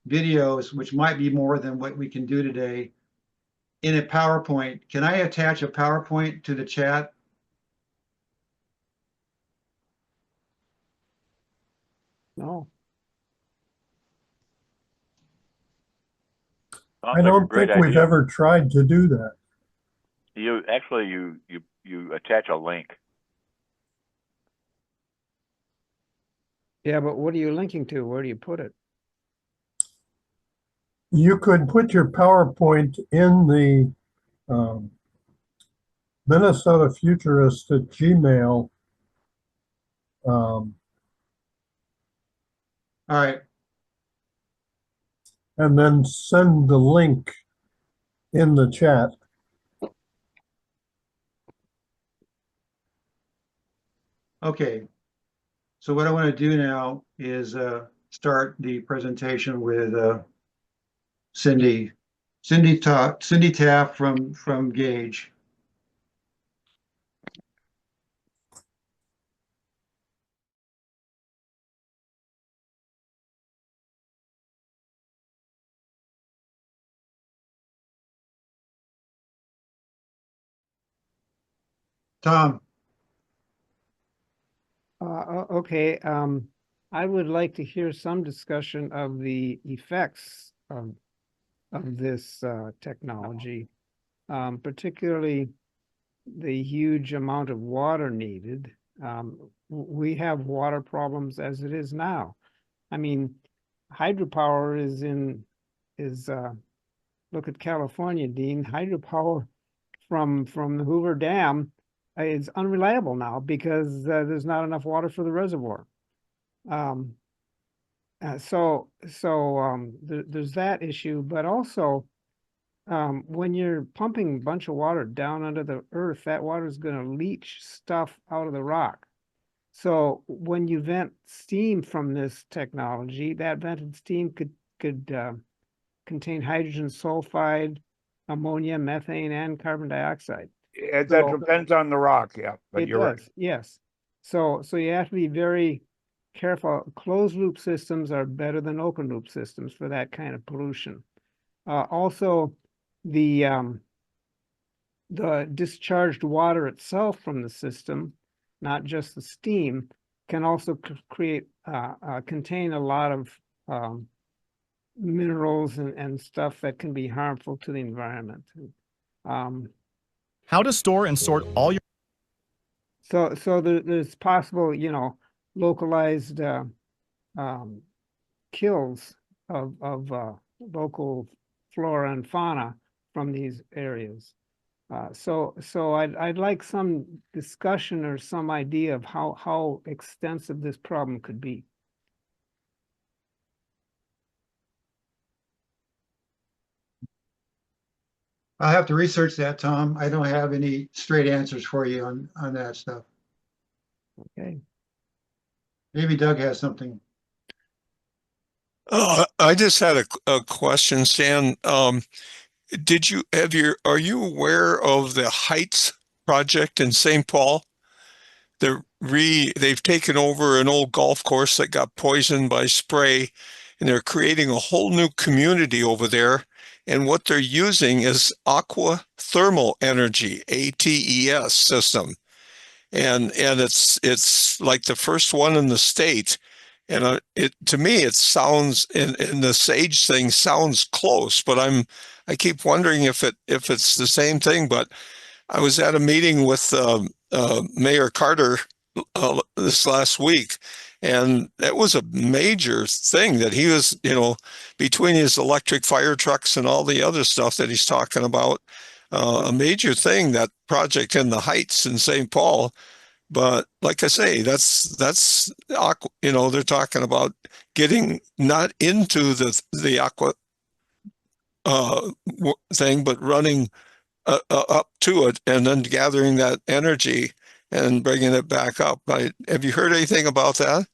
videos, which might be more than what we can do today, in a PowerPoint. Can I attach a PowerPoint to the chat? No. I don't think we've ever tried to do that. You attach a link. Yeah, but what are you linking to? Where do you put it? You could put your PowerPoint in Minnesota Futurist at Gmail. All right. And then send the link in the chat. Okay. So what I want to do now is start the presentation with Cindy Taff from Gage. Tom. Okay. I would like to hear some discussion of the effects of this technology, particularly the huge amount of water needed. We have water problems as it is now. I mean, hydropower look at California, Dean. Hydropower from the Hoover Dam is unreliable now because there's not enough water for the reservoir. There's that issue, but also when you're pumping a bunch of water down under the earth, that water is going to leach stuff out of the rock. So when you vent steam from this technology, that vented steam could contain hydrogen sulfide, ammonia, methane, and carbon dioxide. That depends on the rock, yeah. But you're right. Yes. So you have to be very careful. Closed loop systems are better than open loop systems for that kind of pollution. Also, the discharged water itself from the system, not just the steam, can also contain a lot of minerals and stuff that can be harmful to the environment. How to store and sort all your So there's possible, localized kills of local flora and fauna from these areas. So I'd like some discussion or some idea of how extensive this problem could be. I'll have to research that, Tom. I don't have any straight answers for you on that stuff. Okay. Maybe Doug has something. I just had a question, Stan. Are you aware of the Heights project in St. Paul? They've taken over an old golf course that got poisoned by spray, and they're creating a whole new community over there. And what they're using is aqua thermal energy, ATES system. And it's like the first one in the state. And to me, it sounds, and the Sage thing sounds close, but I keep wondering if it's the same thing. But I was at a meeting with Mayor Carter this last week, and that was a major thing that he was, between his electric fire trucks and all the other stuff that he's talking about, a major thing, that project in the Heights in St. Paul. But like I say, that's they're talking about getting not into the aqua thing, but running up to it and then gathering that energy and bringing it back up. Have you heard anything about that?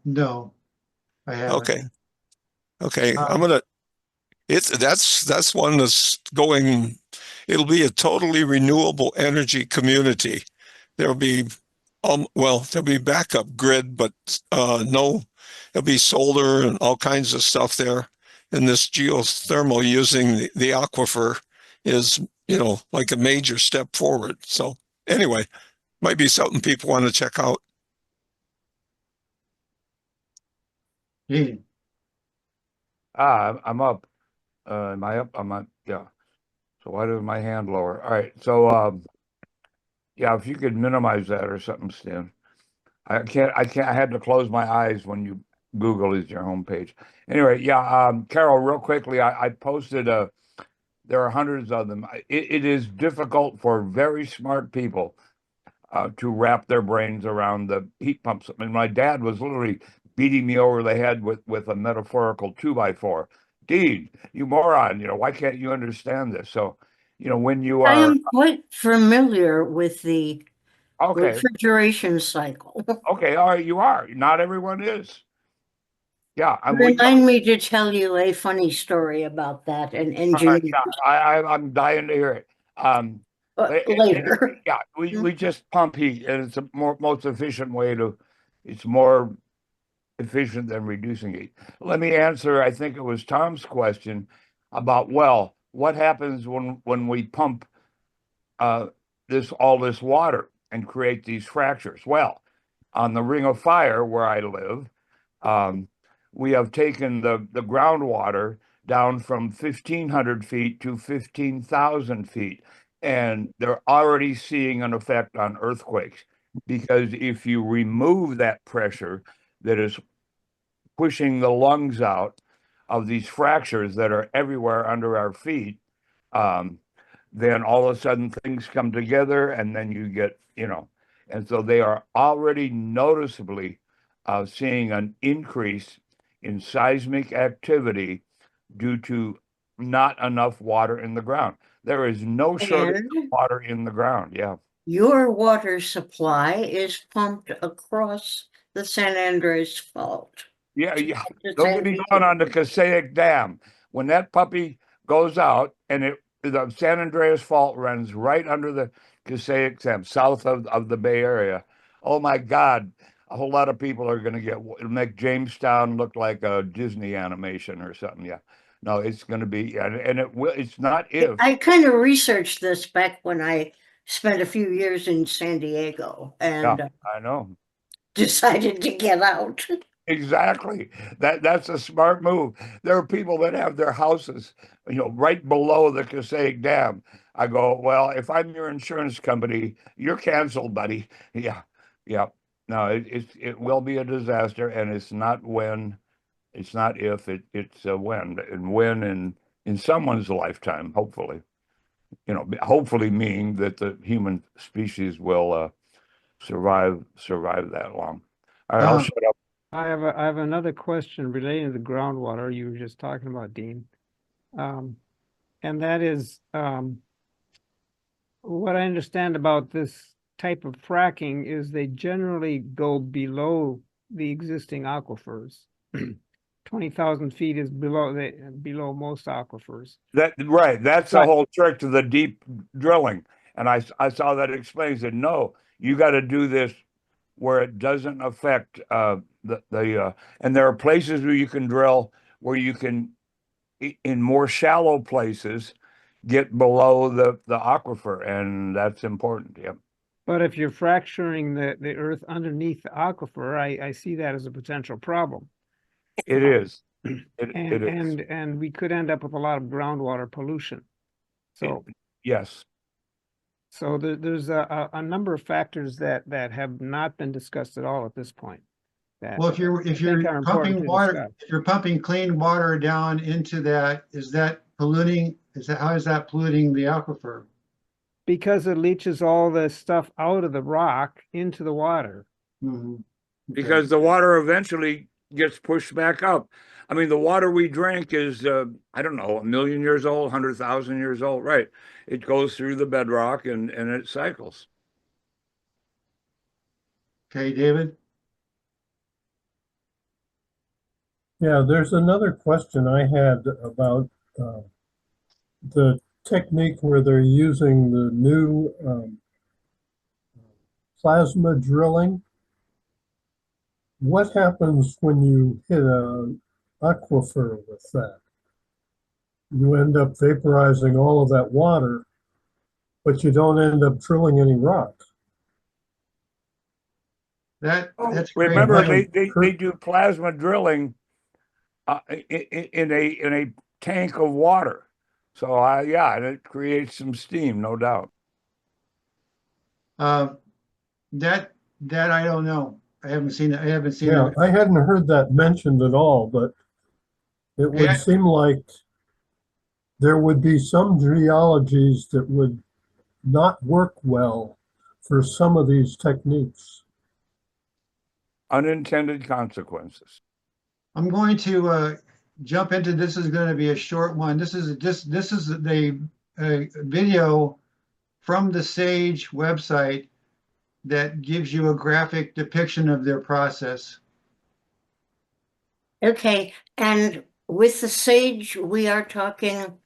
No, I haven't. Okay. That's one that's going. It'll be a totally renewable energy community. There'll be there'll be backup grid, but there'll be solar and all kinds of stuff there. And this geothermal using the aquifer is, like a major step forward. So anyway, might be something people want to check out. Yeah. I'm up. Am I up? I'm up. Yeah. So why does my hand lower? All right. So yeah, if you could minimize that or something, Stan. I can't. I had to close my eyes when you Google is your homepage. Anyway, yeah. Carol, real quickly, I posted There are hundreds of them. It is difficult for very smart people to wrap their brains around the heat pumps. I mean, my dad was literally beating me over the head with a metaphorical 2x4. Dean, you moron, why can't you understand this? So, when you I are am quite familiar with the okay, refrigeration cycle. okay, all right, you are. Not everyone is. Yeah, Remind me to tell you a funny story about that and engineers I'm dying to hear it. later. Yeah, we just pump heat, and it's a most efficient way to. It's more efficient than reducing heat. Let me answer. I think it was Tom's question about what happens when we pump all this water and create these fractures. Well, on the Ring of Fire where I live, we have taken the groundwater down from 1,500 feet to 15,000 feet. And they're already seeing an effect on earthquakes, because if you remove that pressure that is pushing the lungs out of these fractures that are everywhere under our feet, then all of a sudden things come together, and then you get, and so they are already noticeably seeing an increase in seismic activity due to not enough water in the ground. There is no shortage of water in the ground. Yeah. Your water supply is pumped across the San Andreas Fault. Yeah. Don't get me going on the Passaic Dam. When that puppy goes out, and the San Andreas Fault runs right under the Passaic Dam, south of the Bay Area. Oh my God. A whole lot of people are going to it'll make Jamestown look like a Disney animation or something. Yeah. No, it's going to be, and it will, it's not if. I kind of researched this back when I spent a few years in San Diego and I know. Decided to get out. Exactly. That's a smart move. There are people that have their houses, right below the Passaic Dam. I go, well, if I'm your insurance company, you're canceled, buddy. Yeah. Yeah. No, it will be a disaster, and it's not when, it's not if, it's a when, and when in someone's lifetime, hopefully. Hopefully meaning that the human species will survive that long. All right, I'll shut up. I have another question relating to the groundwater you were just talking about, Dean. And that is, what I understand about this type of fracking is they generally go below the existing aquifers. 20,000 feet is below most aquifers. Right. That's the whole trick to the deep drilling. And I saw that explains it. No, you got to do this where it doesn't affect and there are places where you can drill where you can, in more shallow places, get below the aquifer, and that's important. Yeah. But if you're fracturing the earth underneath the aquifer, I see that as a potential problem. It is. And we could end up with a lot of groundwater pollution. So yes. So there's a number of factors that have not been discussed at all at this point. Well, if you're pumping water, if you're pumping clean water down into that, is that polluting? How is that polluting the aquifer? Because it leaches all the stuff out of the rock into the water. Mm-hmm. Okay. Because the water eventually gets pushed back up. I mean, the water we drink is, I don't know, 1,000,000 years old, 100,000 years old, right? It goes through the bedrock and it cycles. Okay, David? Yeah, there's another question I had about the technique where they're using the new plasma drilling. What happens when you hit an aquifer with that? You end up vaporizing all of that water, but you don't end up drilling any rock. That's remember they do plasma drilling in a tank of water. So yeah, and it creates some steam, no doubt. That I don't know. I haven't seen it. I haven't seen it. I hadn't heard that mentioned at all, but it would seem like there would be some geologies that would not work well for some of these techniques. Unintended consequences. I'm going to jump into this. Is going to be a short one. This is the video from the Sage website that gives you a graphic depiction of their process. Okay, and with the Sage, we are talking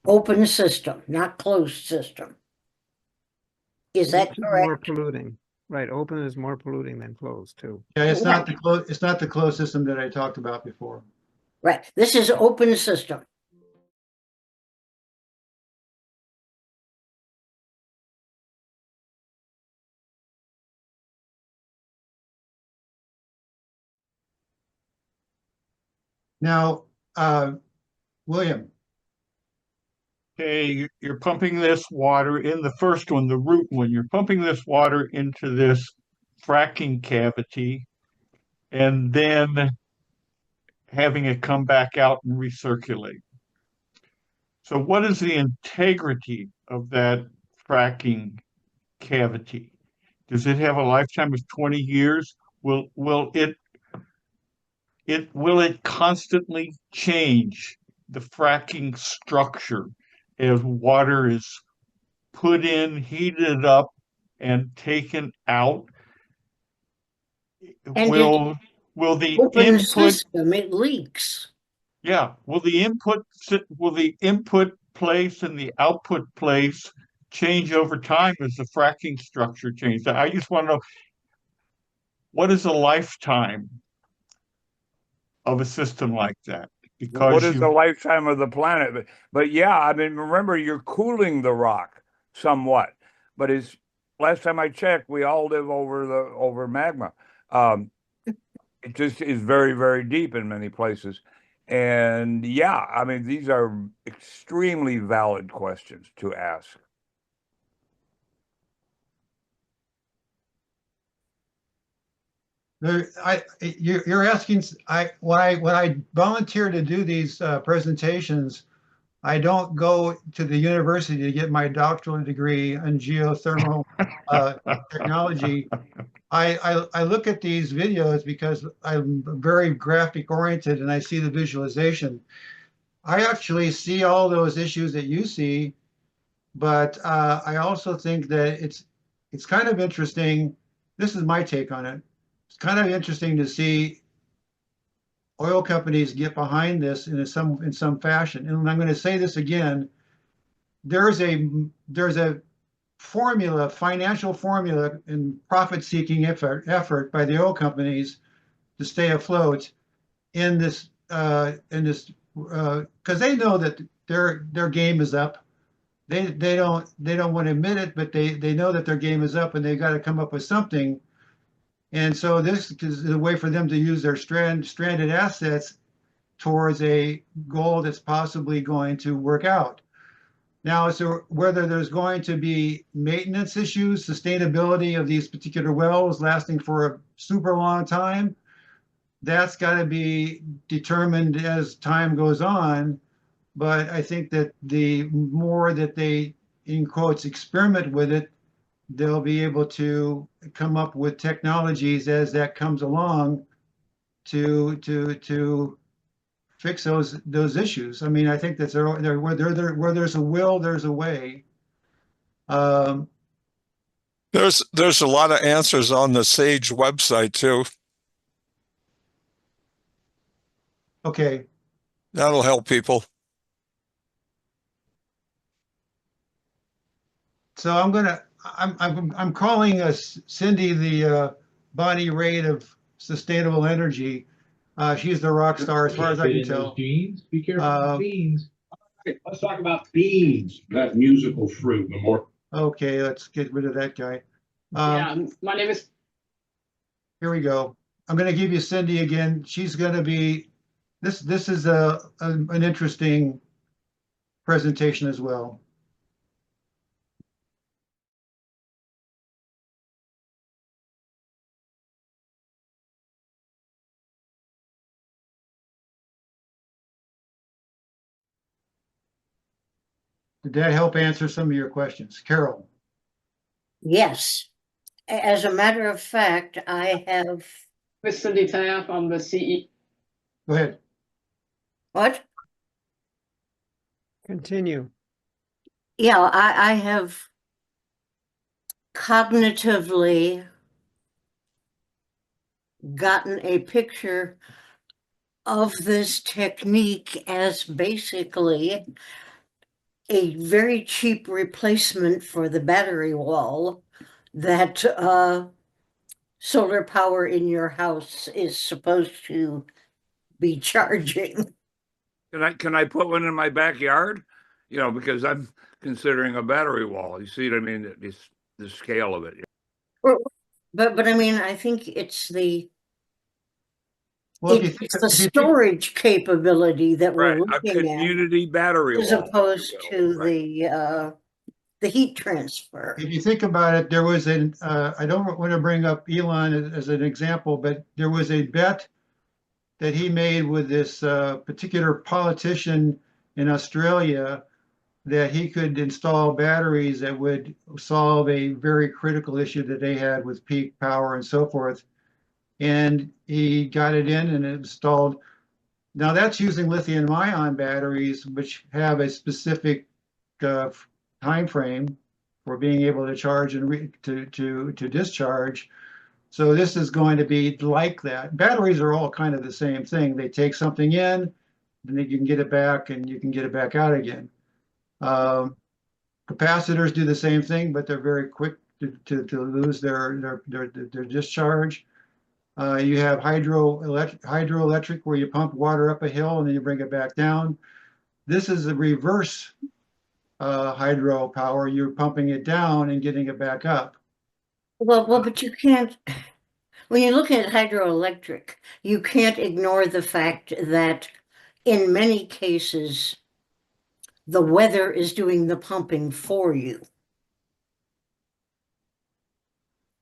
open system, not closed system. Is that Which is more correct? polluting, right? Open is more polluting than closed too. Yeah, it's not the closed system that I talked about before. Right, this is open system. Now, William. Okay, you're pumping this water in the first one, the root one. You're pumping this water into this fracking cavity and then having it come back out and recirculate. So what is the integrity of that fracking cavity? Does it have a lifetime of 20 years? Will it constantly change the fracking structure as water is put in, heated up, and taken out? And will the open input system, it leaks. Yeah, will the input place and the output place change over time as the fracking structure changes? I just want to know, what is the lifetime of a system like that? What Because is the lifetime of the planet? But yeah, I mean, remember, you're cooling the rock somewhat. But it's last time I checked, we all live over magma. It just is very, very deep in many places. And yeah, I mean, these are extremely valid questions to ask. You're asking. When I volunteer to do these presentations, I don't go to the university to get my doctoral degree in geothermal technology. I look at these videos because I'm very graphic oriented and I see the visualization. I actually see all those issues that you see, but I also think that it's kind of interesting. This is my take on it. It's kind of interesting to see oil companies get behind this in some fashion. And I'm going to say this again. There's a formula, financial formula, and profit-seeking effort by the oil companies to stay afloat in this because they know that their game is up. They don't want to admit it, but they know that their game is up and they got to come up with something. And so this is a way for them to use their stranded assets towards a goal that's possibly going to work out. Now, so whether there's going to be maintenance issues, sustainability of these particular wells lasting for a super long time, that's got to be determined as time goes on. But I think that the more that they, in quotes, experiment with it, they'll be able to come up with technologies as that comes along to fix those issues. I mean, I think that's where there's a will, there's a way. There's a lot of answers on the Sage website too. Okay. That'll help people. So I'm calling Cindy the Bonnie Raitt of sustainable energy. She's the rock star as far as I can tell. Beans. Be careful with beans. All right, let's talk about beans. That musical fruit. The more. Okay, let's get rid of that guy. Yeah, my name is. Here we go. I'm going to give you Cindy again. She's going to be. This is an interesting presentation as well. Did that help answer some of your questions? Carol? Yes. As a matter of fact, I have. Mr. Taff, I'm the CE. Go ahead. What? Continue. Yeah, I have cognitively gotten a picture of this technique as basically a very cheap replacement for the battery wall that solar power in your house is supposed to be charging. Can I put one in my backyard? You know, because I'm considering a battery wall. You see what I mean? The scale of it. But I mean, I think it's the Well, it's the storage capability that we're Right, a looking at, community battery as wall. opposed to the heat transfer. If you think about it, there was an, I don't want to bring up Elon as an example, but there was a bet that he made with this particular politician in Australia that he could install batteries that would solve a very critical issue that they had with peak power and so forth. And he got it in and installed. Now that's using lithium ion batteries, which have a specific time frame for being able to charge and to discharge. So this is going to be like that. Batteries are all kind of the same thing. They take something in, then you can get it back, and you can get it back out again. Capacitors do the same thing, but they're very quick to lose their discharge. You have hydroelectric where you pump water up a hill and then you bring it back down. This is a reverse hydro power. You're pumping it down and getting it back up. Well, but you can't, when you look at hydroelectric, you can't ignore the fact that in many cases, the weather is doing the pumping for you.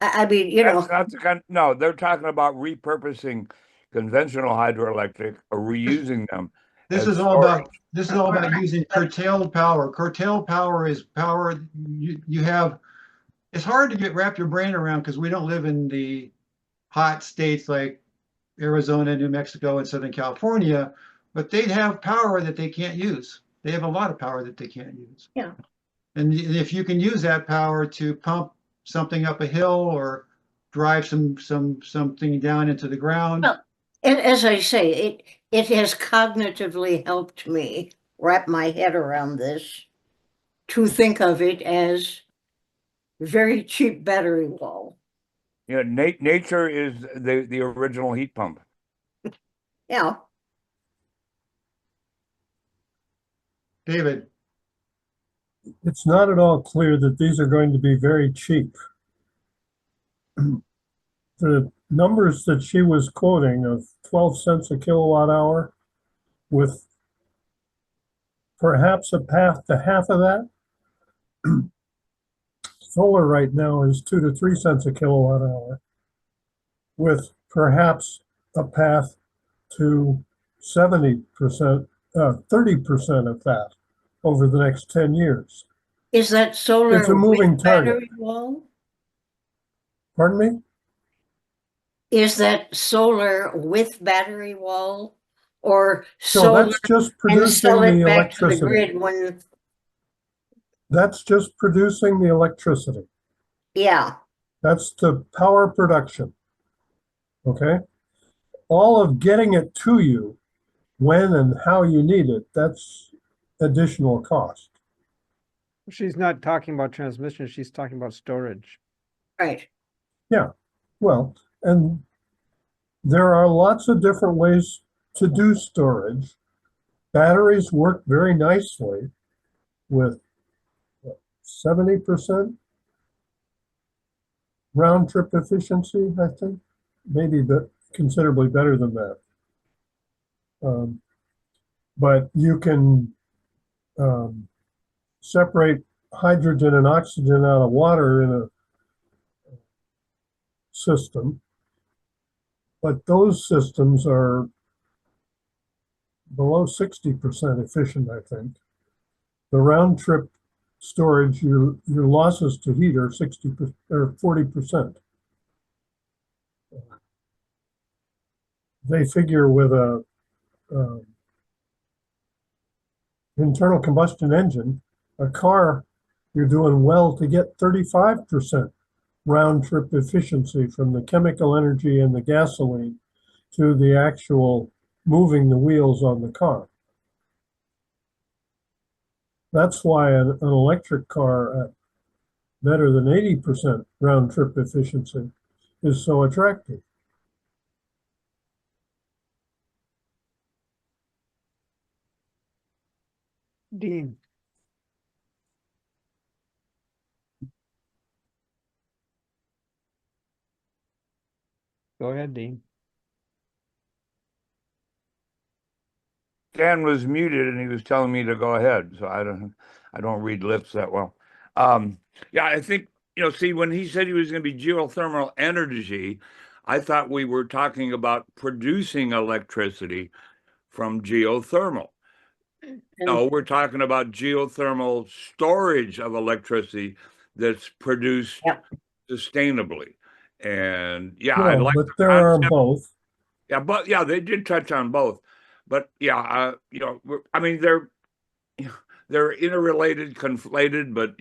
I mean, you know. That's no, they're talking about repurposing conventional hydroelectric or reusing them. This is all about using curtailed power. Curtailed power is power you have. It's hard to wrap your brain around because we don't live in the hot states like Arizona, New Mexico, and Southern California, but they have power that they can't use. They have a lot of power that they can't use. Yeah. And if you can use that power to pump something up a hill or drive something down into the ground. Well, and as I say, it has cognitively helped me wrap my head around this to think of it as very cheap battery wall. Yeah, nature is the original heat pump. Yeah. David. It's not at all clear that these are going to be very cheap. The numbers that she was quoting of 12 cents a kilowatt hour with perhaps a path to half of that. Solar right now is 2 to 3 cents a kilowatt hour with perhaps a path to 70%, 30% of that over the next 10 years. Is that solar it's a moving with target. battery wall? Pardon me? Is that solar with battery wall or So solar that's just and sell producing it the back to the electricity. grid when, That's just producing the electricity. yeah. That's the power production. Okay? All of getting it to you when and how you need it, that's additional cost. She's not talking about transmission, she's talking about storage. Right. Yeah. Well, and there are lots of different ways to do storage. Batteries work very nicely with 70% round trip efficiency, I think. Maybe considerably better than that. But you can separate hydrogen and oxygen out of water in a system. But those systems are below 60% efficient, I think. the round trip storage, your losses to heat are 60% or 40%. They figure with a internal combustion engine, a car, you're doing well to get 35% round trip efficiency from the chemical energy and the gasoline to the actual moving the wheels on the car. That's why an electric car at better than 80% round trip efficiency is so attractive. Dean. Go ahead, Dean. Dan was muted and he was telling me to go ahead, so I don't read lips that well. Yeah, I think, see, when he said he was going to be geothermal energy, I thought we were talking about producing electricity from geothermal. No, we're talking about geothermal storage of electricity that's produced sustainably. And yeah, I like but the there are concept. both. Yeah, but yeah, they did touch on both. But yeah, I mean, they're interrelated, conflated, but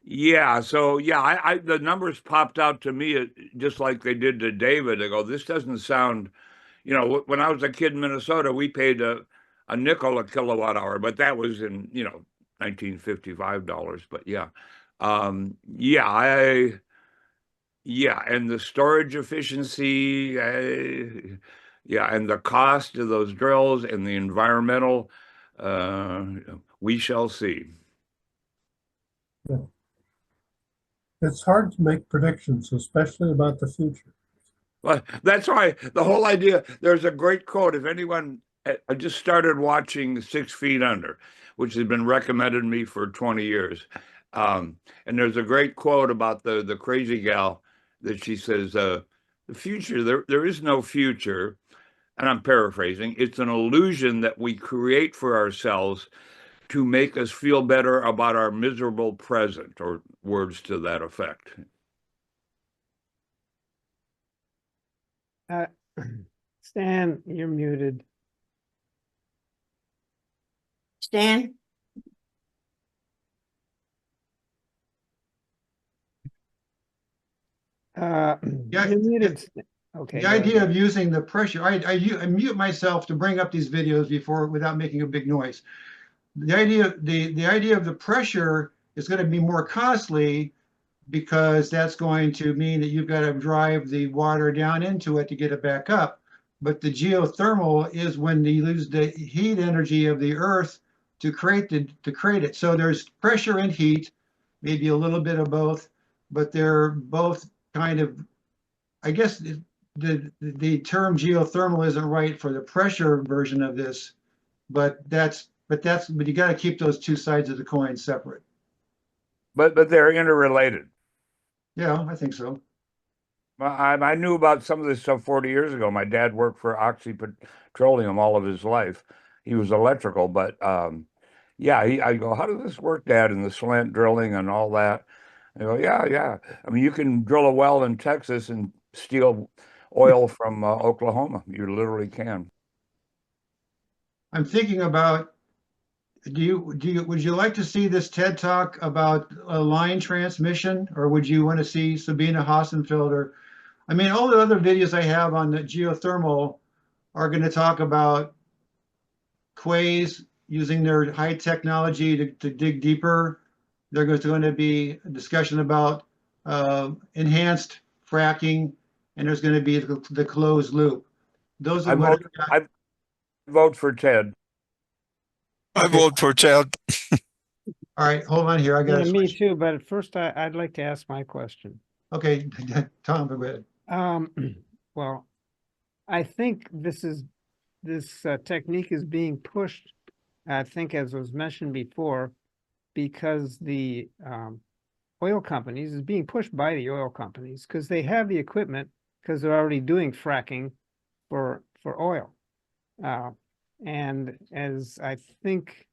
yeah. So yeah, the numbers popped out to me just like they did to David. I go, this doesn't sound. When I was a kid in Minnesota, we paid a nickel a kilowatt hour, but that was in $1955. But yeah, yeah, and the storage efficiency, yeah, and the cost of those drills and the environmental, we shall see. Yeah. It's hard to make predictions, especially about the future. Well, that's why the whole idea, there's a great quote. If anyone, I just started watching 6 Feet Under, which has been recommended to me for 20 years. And there's a great quote about the crazy gal that she says, the future, there is no future. And I'm paraphrasing, it's an illusion that we create for ourselves to make us feel better about our miserable present, or words to that effect. Stan, you're muted. Stan? You're muted. Okay. The idea of using the pressure, I mute myself to bring up these videos without making a big noise. The idea of the pressure is going to be more costly because that's going to mean that you've got to drive the water down into it to get it back up. But the geothermal is when you lose the heat energy of the earth to create it. So there's pressure and heat, maybe a little bit of both, but they're both kind of, I guess the term geothermal isn't right for the pressure version of this, but you got to keep those two sides of the coin separate. But they're interrelated. Yeah, I think so. I knew about some of this stuff 40 years ago. My dad worked for Oxy Petroleum all of his life. He was electrical, but yeah, I go, how does this work, Dad? And the slant drilling and all that. I go, yeah. I mean, you can drill a well in Texas and steal oil from Oklahoma. You literally can. I'm thinking about, would you like to see this TED Talk about a line transmission, or would you want to see Sabina Hassenfelder? I mean, all the other videos I have on the geothermal are going to talk about quays using their high technology to dig deeper. There's going to be a discussion about enhanced fracking, and there's going to be the closed loop. Those are I vote for Ted. I vote for Ted. All right, hold on here. I got me too, but first I'd like to ask my question. Okay, Tom, go ahead. Well, I think this technique is being pushed, I think, as was mentioned before, because the oil companies is being pushed by the oil companies because they have the equipment, because they're already doing fracking for oil. And as I think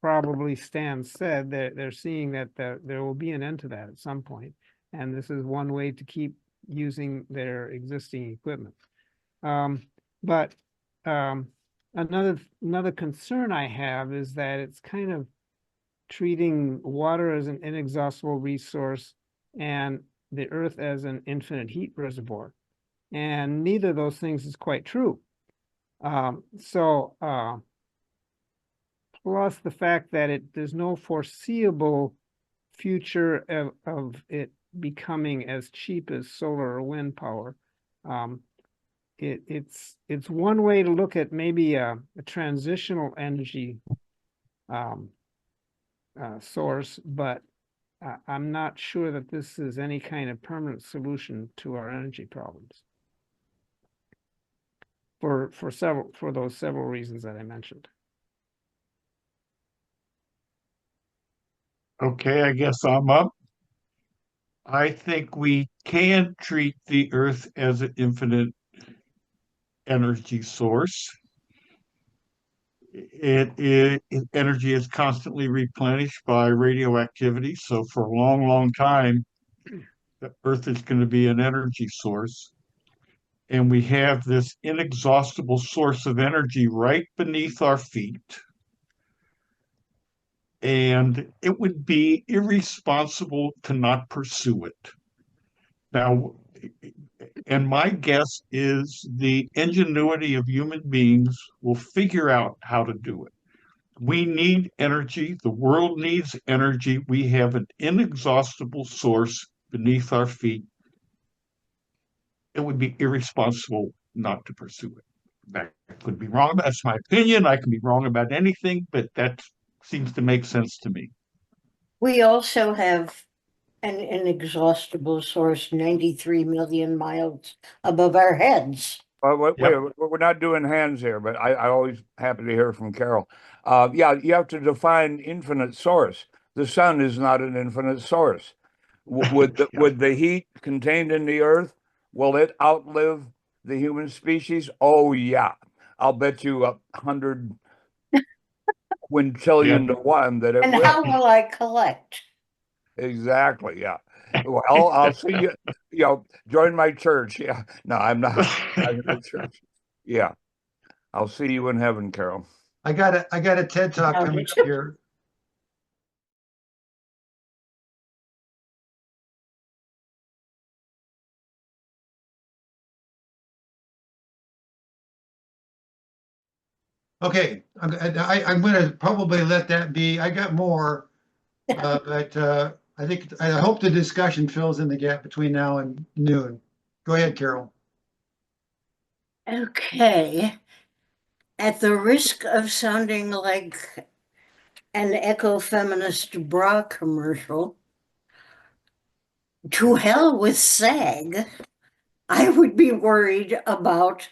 probably Stan said, they're seeing that there will be an end to that at some point. And this is one way to keep using their existing equipment. But another concern I have is that it's kind of treating water as an inexhaustible resource and the earth as an infinite heat reservoir. And neither of those things is quite true. Plus the fact that there's no foreseeable future of it becoming as cheap as solar or wind power. It's one way to look at maybe a transitional energy source, but I'm not sure that this is any kind of permanent solution to our energy problems for those several reasons that I mentioned. Okay, I guess I'm up. I think we can treat the Earth as an infinite energy source. Energy is constantly replenished by radioactivity. So for a long, long time, the Earth is going to be an energy source. And we have this inexhaustible source of energy right beneath our feet. And it would be irresponsible to not pursue it. Now, and my guess is the ingenuity of human beings will figure out how to do it. We need energy. The world needs energy. We have an inexhaustible source beneath our feet. It would be irresponsible not to pursue it. That could be wrong. That's my opinion. I can be wrong about anything, but that seems to make sense to me. We also have an inexhaustible source 93 million miles above our heads. Wait, we're not doing hands here, but I always happy to hear from Carol. Yeah, you have to define infinite source. The sun is not an infinite source. Would the heat contained in the earth, will it outlive the human species? Oh yeah, I'll bet you 100 quintillion to one that it and will. how will I collect? Exactly. Yeah. Well, I'll see you. Join my church. Yeah. No, I'm not. I'm in the church. Yeah. I'll see you in heaven, Carol. I got a TED Talk coming up here. Okay, I'm going to probably let that be. I got more, but I hope the discussion fills in the gap between now and noon. Go ahead, Carol. Okay. At the risk of sounding like an eco-feminist bra commercial, to hell with SAG, I would be worried about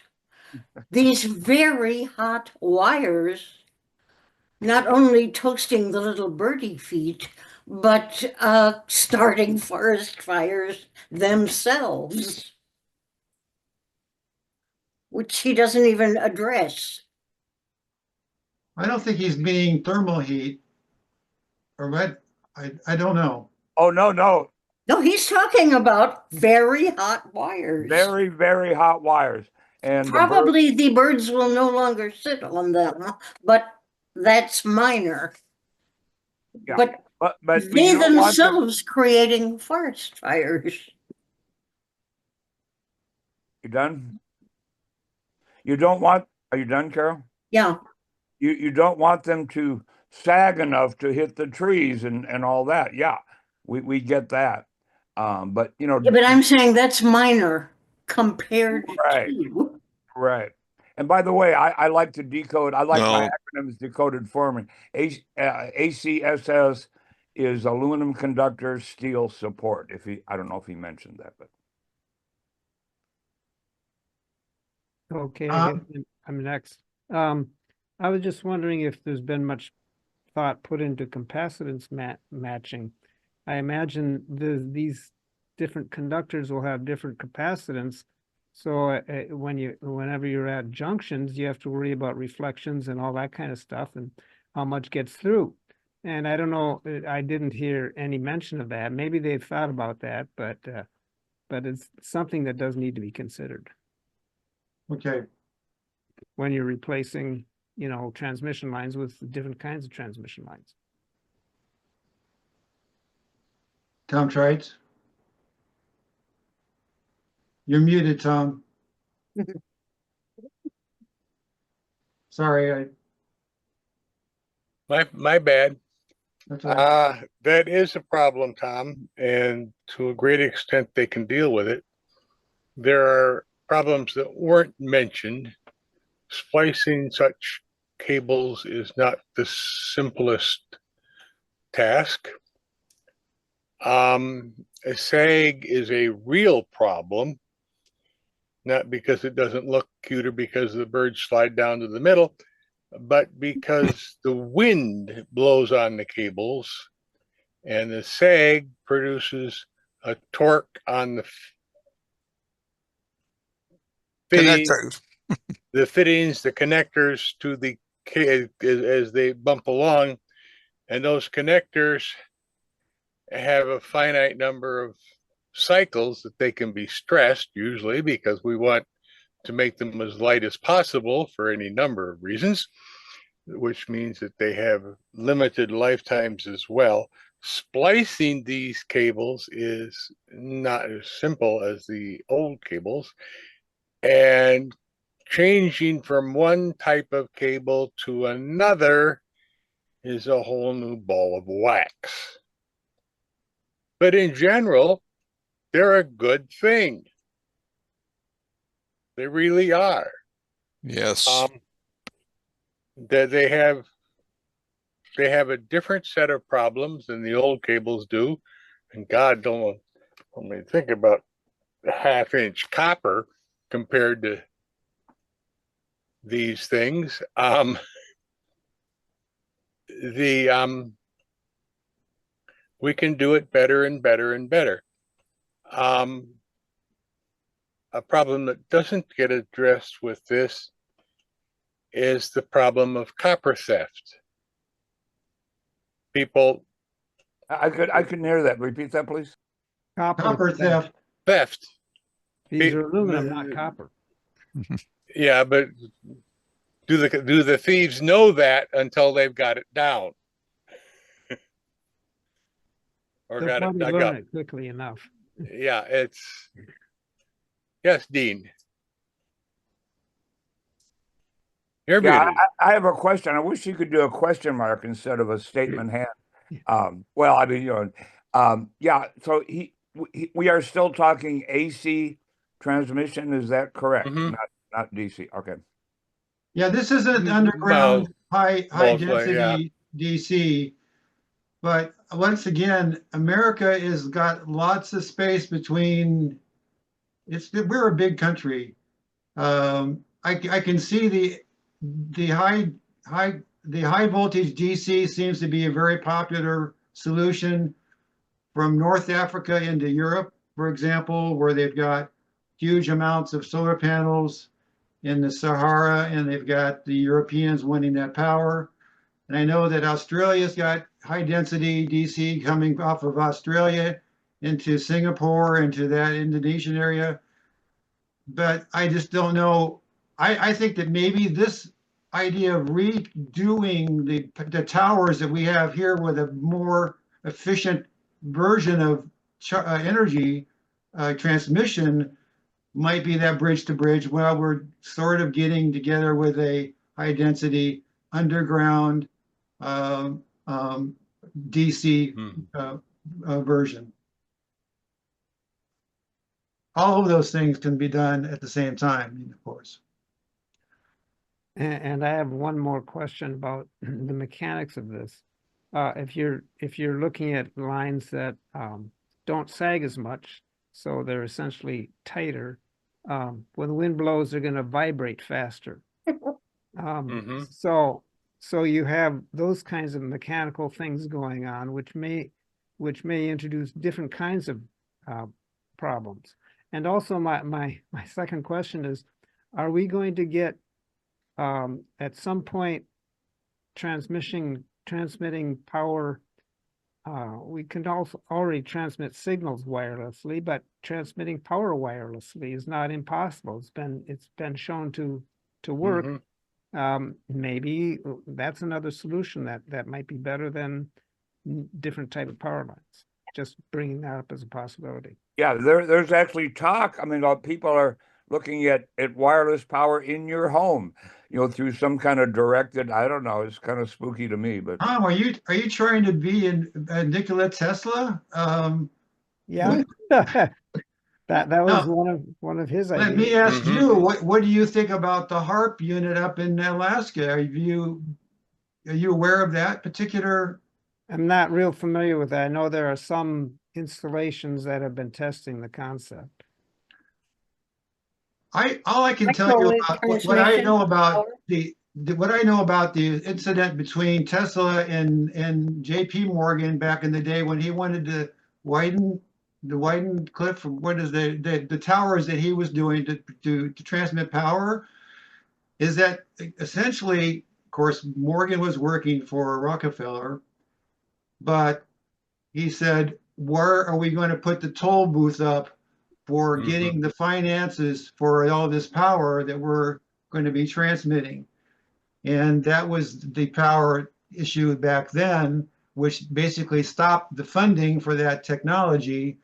these very hot wires not only toasting the little birdie feet, but starting forest fires themselves, which he doesn't even address. I don't think he's meaning thermal heat, or what? I don't know. Oh no. No, he's talking about very hot wires. Very, very hot wires. And probably the birds will no longer sit on them, but that's minor. Yeah. But they themselves creating forest fires. You done? You don't want, are you done, Carol? Yeah. You don't want them to sag enough to hit the trees and all that. Yeah, we get that. But Yeah, but I'm saying that's minor compared to. Right. And by the way, I like to decode. I like my acronyms decoded for me. ACSS is aluminum conductor steel support. I don't know if he mentioned that, but. Okay, I guess I'm next. I was just wondering if there's been much thought put into capacitance matching. I imagine these different conductors will have different capacitance. So whenever you're at junctions, you have to worry about reflections and all that kind of stuff and how much gets through. And I don't know, I didn't hear any mention of that. Maybe they've thought about that, but it's something that does need to be considered Okay. when you're replacing, you know, transmission lines with different kinds of transmission lines. Tom Trites? You're muted, Tom. Sorry, My bad. that's all right. That is a problem, Tom, and to a great extent they can deal with it. There are problems that weren't mentioned. Splicing such cables is not the simplest task. A sag is a real problem, not because it doesn't look cute or because the birds slide down to the middle, but because the wind blows on the cables and the sag produces a torque on the fittings, the connectors to the as they bump along, and those connectors have a finite number of cycles that they can be stressed, usually because we want to make them as light as possible for any number of reasons, which means that they have limited lifetimes as well. Splicing these cables is not as simple as the old cables, and changing from one type of cable to another is a whole new ball of wax. But in general, they're a good thing. They really are. Yes. That they have a different set of problems than the old cables do. And God, don't let me think about a half-inch copper compared to these things. We can do it better and better and better. A problem that doesn't get addressed with this is the problem of copper theft. People, I couldn't hear that. Repeat that, please. Copper theft. Theft. These are aluminum, not copper. Yeah, but do the thieves know that until they've got it down? Or They'll got it probably dug learn up? it quickly enough. Yeah, it's yes, Dean. You're Yeah, muted. I have a question. I wish you could do a question mark instead of a statement hand. Well, I mean, you know, yeah. So we are still talking AC transmission. Is that correct? Not DC. Okay. Yeah, this isn't underground high mostly, density DC, but once again, America has got lots of space between. We're a big country. I can see the high voltage DC seems to be a very popular solution from North Africa into Europe, for example, where they've got huge amounts of solar panels in the Sahara, and they've got the Europeans wanting that power. And I know that Australia's got high density DC coming off of Australia into Singapore, into that Indonesian area. But I just don't know. I think that maybe this idea of redoing the towers that we have here with a more efficient version of energy transmission might be that bridge to bridge while we're sort of getting together with a high density underground DC version. All of those things can be done at the same time, of course. And I have one more question about the mechanics of this. If you're looking at lines that don't sag as much, so they're essentially tighter, when the wind blows, they're going to vibrate faster. So you have those kinds of mechanical things going on, which may introduce different kinds of problems. And also my second question is, are we going to get at some point transmission transmitting power. We can also already transmit signals wirelessly, but transmitting power wirelessly is not impossible. It's been shown to work. Maybe that's another solution that might be better than different type of power lines. Just bringing that up as a possibility. Yeah, there's actually talk. I mean, people are looking at wireless power in your home, through some kind of directed, I don't know, it's kind of spooky to me, but. Tom, are you trying to be in Nikola Tesla? Yeah. That was one of his ideas. Let me ask you, what do you think about the HARP unit up in Alaska? Are you aware of that particular? I'm not real familiar with that. I know there are some installations that have been testing the concept. All I can tell you about what I know about what I know about the incident between Tesla and JP Morgan back in the day when he wanted to widen cliff, what is the towers that he was doing to transmit power, is that essentially, of course, Morgan was working for Rockefeller, but he said, where are we going to put the toll booth up for getting the finances for all this power that we're going to be transmitting? And that was the power issue back then, which basically stopped the funding for that technology,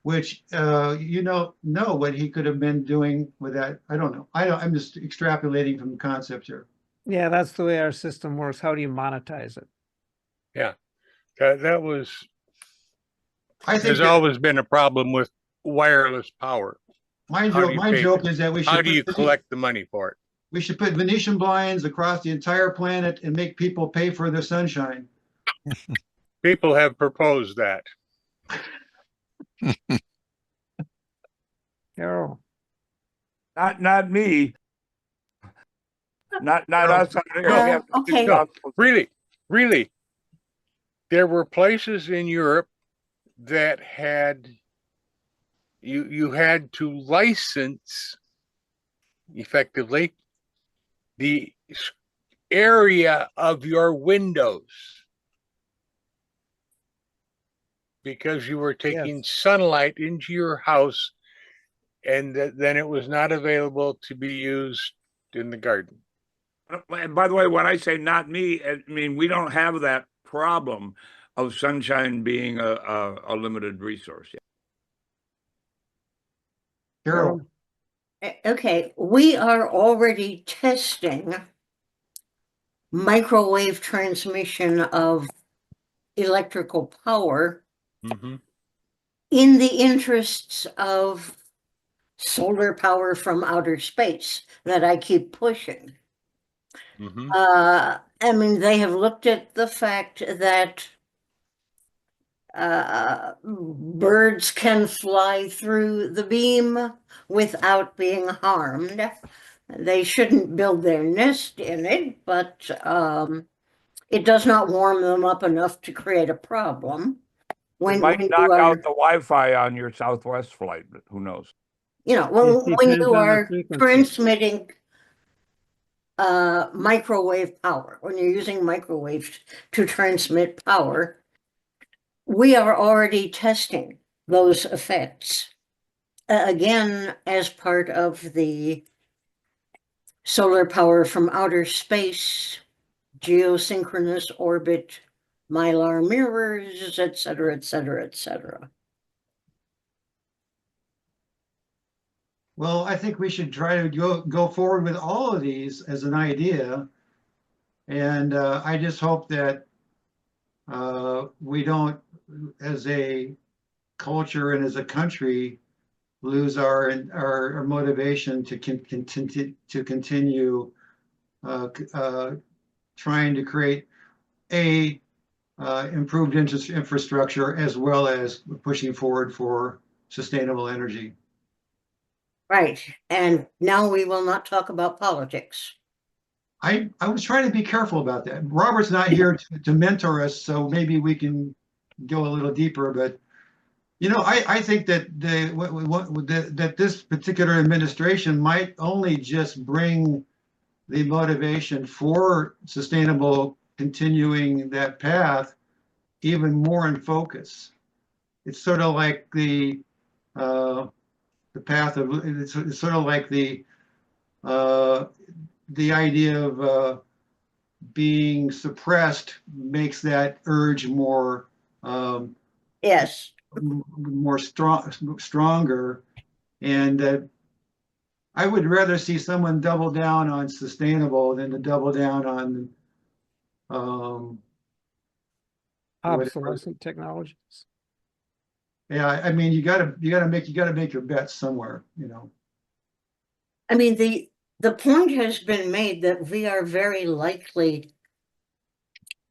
which know what he could have been doing with that. I don't know. I'm just extrapolating from the concept here. Yeah, that's the way our system works. How do you monetize it? Yeah, that was. I think there's always been a problem with wireless power. My joke is that we should. How do you collect the money for it? We should put Venetian blinds across the entire planet and make people pay for their sunshine. People have proposed that. Carol. Not me. Not us. Okay. No, really. There were places in Europe that had you had to license effectively the area of your windows because you were taking sunlight into your house, and then it was not available to be used in the garden. By the way, when I say not me, I mean we don't have that problem of sunshine being a limited resource. Carol. Okay, we are already testing microwave transmission of electrical power in the interests of solar power from outer space that I keep pushing. I mean, they have looked at the fact that birds can fly through the beam without being harmed. They shouldn't build their nest in it, but it does not warm them up enough to create a problem. It might knock out the Wi-Fi on your Southwest flight, but who knows? When you are transmitting microwave power, when you're using microwaves to transmit power, we are already testing those effects. Again, as part of the solar power from outer space, geosynchronous orbit, mylar mirrors, et cetera, et cetera, et cetera. Well, I think we should try to go forward with all of these as an idea. And I just hope that we don't, as a culture and as a country, lose our motivation to continue trying to create improved infrastructure as well as pushing forward for sustainable energy. Right. And now we will not talk about politics. I was trying to be careful about that. Robert's not here to mentor us, so maybe we can go a little deeper. But I think that that this particular administration might only just bring the motivation for sustainable continuing that path even more in focus. It's sort of like the path of, it's sort of like the idea of being suppressed makes that urge more Yes. more stronger. And I would rather see someone double down on sustainable than to double down on obsolescent technologies. Yeah, I mean, you gotta make your bets somewhere, you know. I mean, the point has been made that we are very likely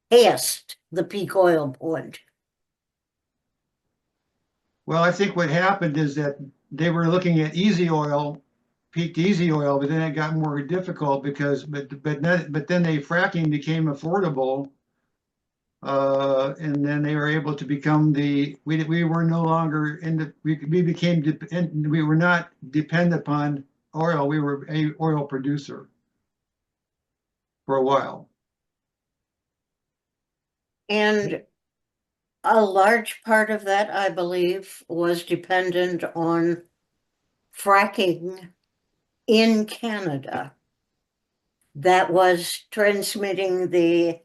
past the peak oil point. Well, I think what happened is that they were looking at easy oil, peaked easy oil, but then it got more difficult because but then fracking became affordable, and then they were able to become we were no longer we were not dependent upon oil. We were a oil producer for a while. And a large part of that, I believe, was dependent on fracking in Canada that was transmitting the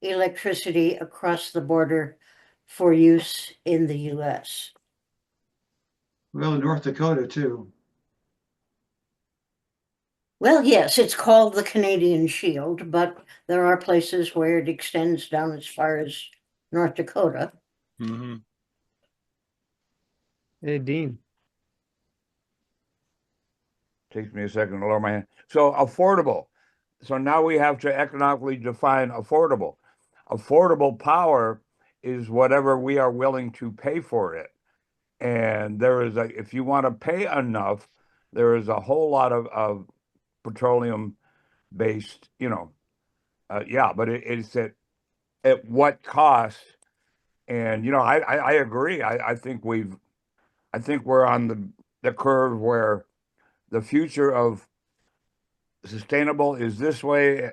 electricity across the border for use in the US. Well, in North Dakota too. Well, yes, it's called the Canadian Shield, but there are places where it extends down as far as North Dakota. Mm-hmm. Hey, Dean. Takes me a second to lower my hand. So affordable. So now we have to economically define affordable. Affordable power is whatever we are willing to pay for it. And there is if you want to pay enough, there is a whole lot of petroleum based, yeah, but it's at what cost? And, I agree. I think we're on the curve where the future of sustainable is this way,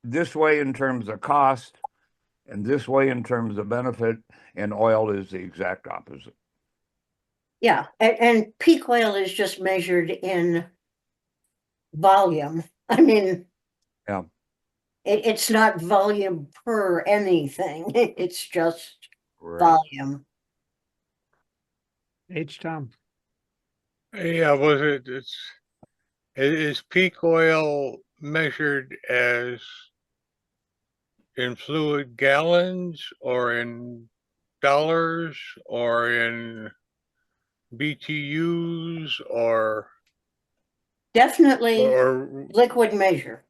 this way in terms of cost and this way in terms of benefit, and oil is the exact opposite. Yeah, and peak oil is just measured in volume. I mean, yeah, it's not volume per anything. It's just volume. Tom. Yeah, is peak oil measured as in fluid gallons or in dollars or in BTUs or definitely liquid measure?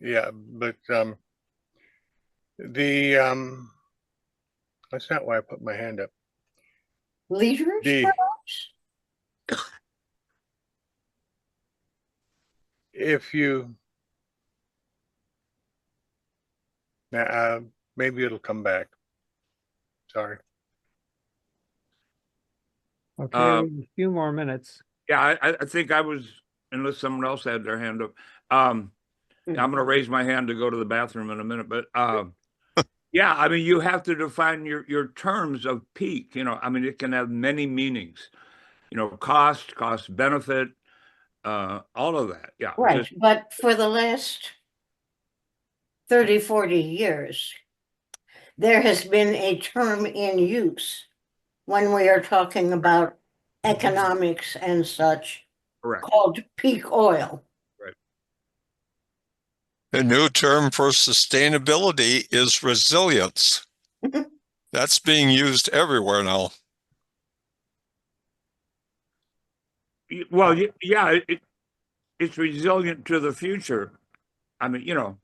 Yeah, but that's not why I put my hand up. Liters, perhaps? If you maybe it'll come back. Sorry. Okay, a few more minutes. Yeah, I think I was, unless someone else had their hand up. I'm going to raise my hand to go to the bathroom in a minute, but yeah, I mean, you have to define your terms of peak. I mean, it can have many meanings. Cost benefit, all of that. Yeah, right. But for the last 30, 40 years, there has been a term in use when we are talking about economics and such, called peak oil. Right. The new term for sustainability is resilience. That's being used everywhere now. Well, yeah, it's resilient to the future. I mean,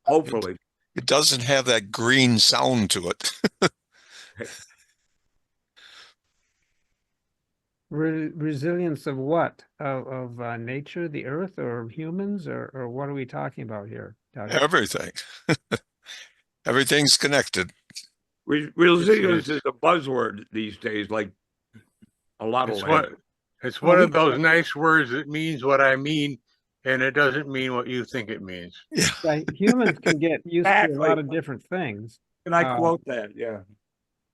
hopefully. It doesn't have that green sound to it. Resilience of what? Of nature, the earth, or humans, or what are we talking about here, Doug? Everything. Everything's connected. Resilience is a buzzword these days, like a lot of It's one of those nice words that means what I mean, and it doesn't mean what you think it means. Yeah, humans can get used to a Exactly. lot of different things. Can I quote that? Yeah.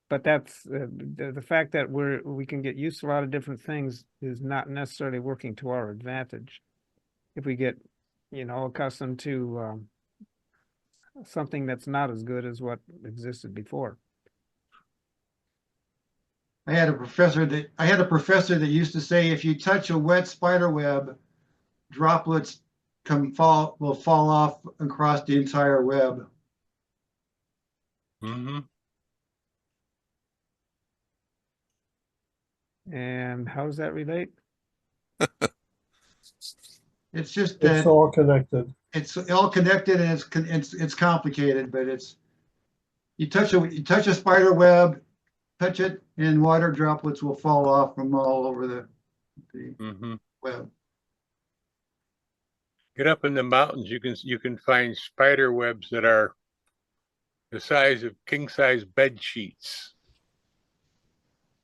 But that's the fact that we can get used to a lot of different things is not necessarily working to our advantage. If we get, accustomed to something that's not as good as what existed before. I had a professor that used to say, if you touch a wet spider web, droplets will fall off across the entire web. Mm-hmm. And how does that relate? It's just that It's all connected. It's all connected, and it's complicated, but you touch a spider web, touch it, and water droplets will fall off from all over the web. Get up in the mountains, you can find spider webs that are the size of king size bed sheets,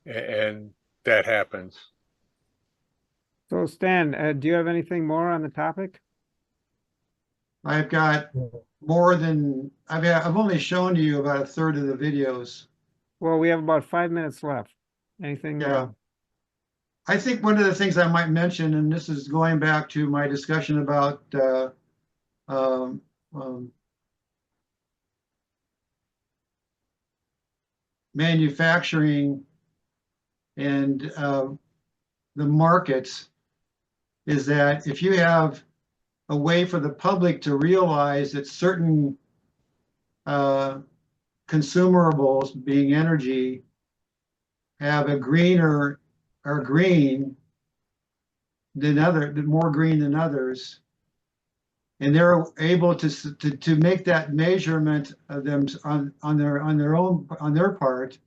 and that happens. So Stan, do you have anything more on the topic? I've got more than I've only shown you about a third of the videos. Well, we have about 5 minutes left. Anything? Yeah. I think one of the things I might mention, and this is going back to my discussion about manufacturing and the markets, is that if you have a way for the public to realize that certain consumables, being energy, have a greener or green than more green than others, and they're able to make that measurement of them on their part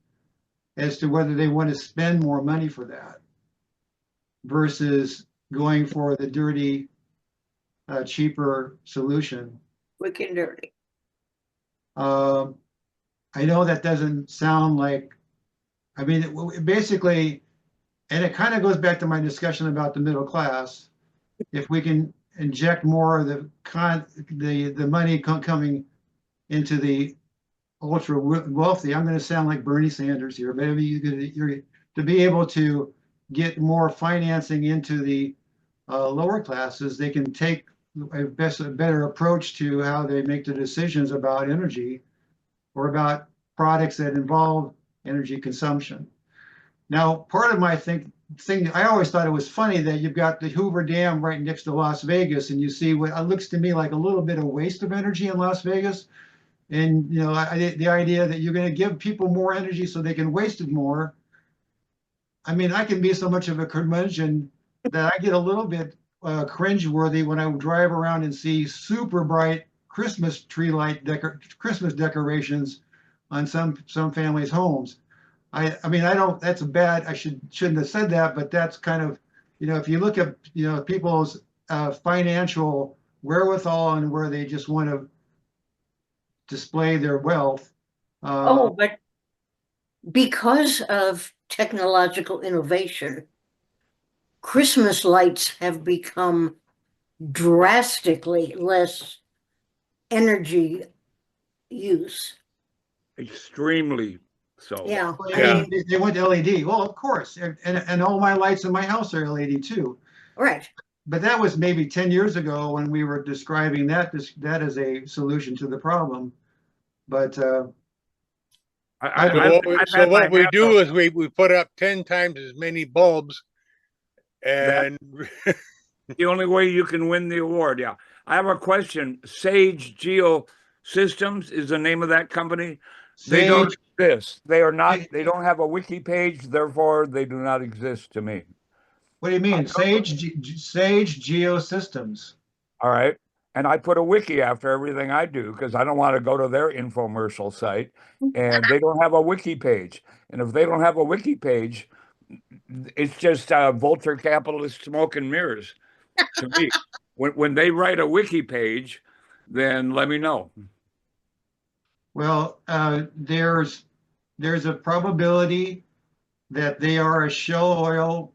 as to whether they want to spend more money for that versus going for the dirty, cheaper solution. Quick and dirty. I know that doesn't sound like, I mean, basically, and it kind of goes back to my discussion about the middle class. If we can inject more of the money coming into the ultra wealthy, I'm going to sound like Bernie Sanders here, but you're to be able to get more financing into the lower classes, they can take a better approach to how they make the decisions about energy or about products that involve energy consumption. Now, part of my thing, I always thought it was funny that you've got the Hoover Dam right next to Las Vegas, and you see what looks to me like a little bit of waste of energy in Las Vegas. And, the idea that you're going to give people more energy so they can waste it more. I mean, I can be so much of a curmudgeon that I get a little bit cringeworthy when I drive around and see super bright Christmas tree Christmas decorations on some families' homes. I mean, that's bad. I shouldn't have said that, but that's kind of, if you look at, people's financial wherewithal and where they just want to display their wealth. But because of technological innovation, Christmas lights have become drastically less energy use. Extremely so. Yeah. They went to LED. Well, of course. And all my lights in my house are LED too. Right. But that was maybe 10 years ago when we were describing that as a solution to the problem. But so what we do is we put up 10 times as many bulbs, and the only way you can win the award. Yeah. I have a question. Sage Geosystems is the name of that company. They don't exist. They are not. They don't have a wiki page. Therefore, they do not exist to me. What do you mean? Sage Geosystems. All right. And I put a wiki after everything I do because I don't want to go to their infomercial site, and they don't have a wiki page. And if they don't have a wiki page, it's just vulture capitalist smoke and mirrors to me. When they write a wiki page, then let me know. Well, there's a probability that they are a shell oil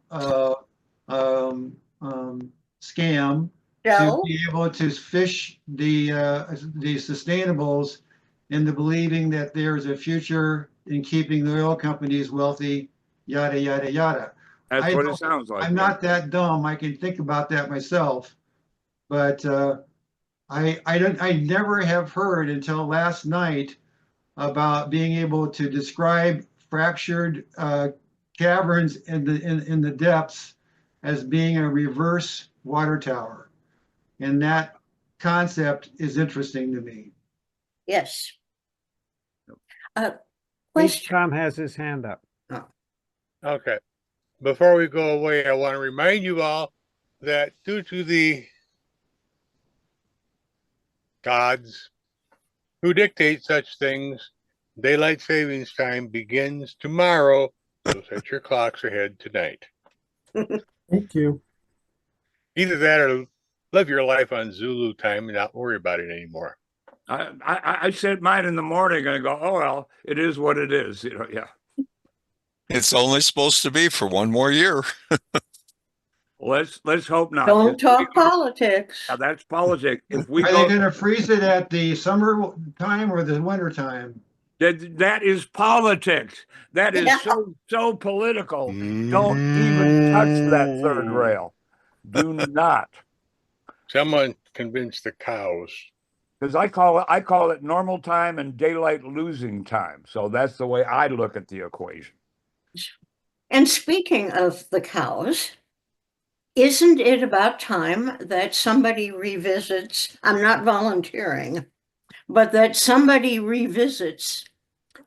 scam, No. be able to fish the sustainables into believing that there's a future in keeping the oil companies wealthy, yada, yada, yada. That's what it sounds like. I'm not that dumb. I can think about that myself. But I never have heard until last night about being able to describe fractured caverns in the depths as being a reverse water tower. And that concept is interesting to me. Yes. Each Question. Tom has his hand up. Okay. Before we go away, I want to remind you all that due to the gods who dictate such things, daylight savings time begins tomorrow. So set your clocks ahead tonight. Thank you. Either that or live your life on Zulu time and not worry about it anymore. I set mine in the morning and I go, oh, well, it is what it is. You know, yeah. It's only supposed to be for one more year. Let's hope not. Don't talk politics. Yeah, that's politics. If we Are they going to freeze it at the summer time or the winter time? That is politics. That is so political. Don't even touch that third rail. Do not. Someone convince the cows. Because I call it normal time and daylight losing time. So that's the way I look at the equation. And speaking of the cows, isn't it about time that somebody revisits, I'm not volunteering, but that somebody revisits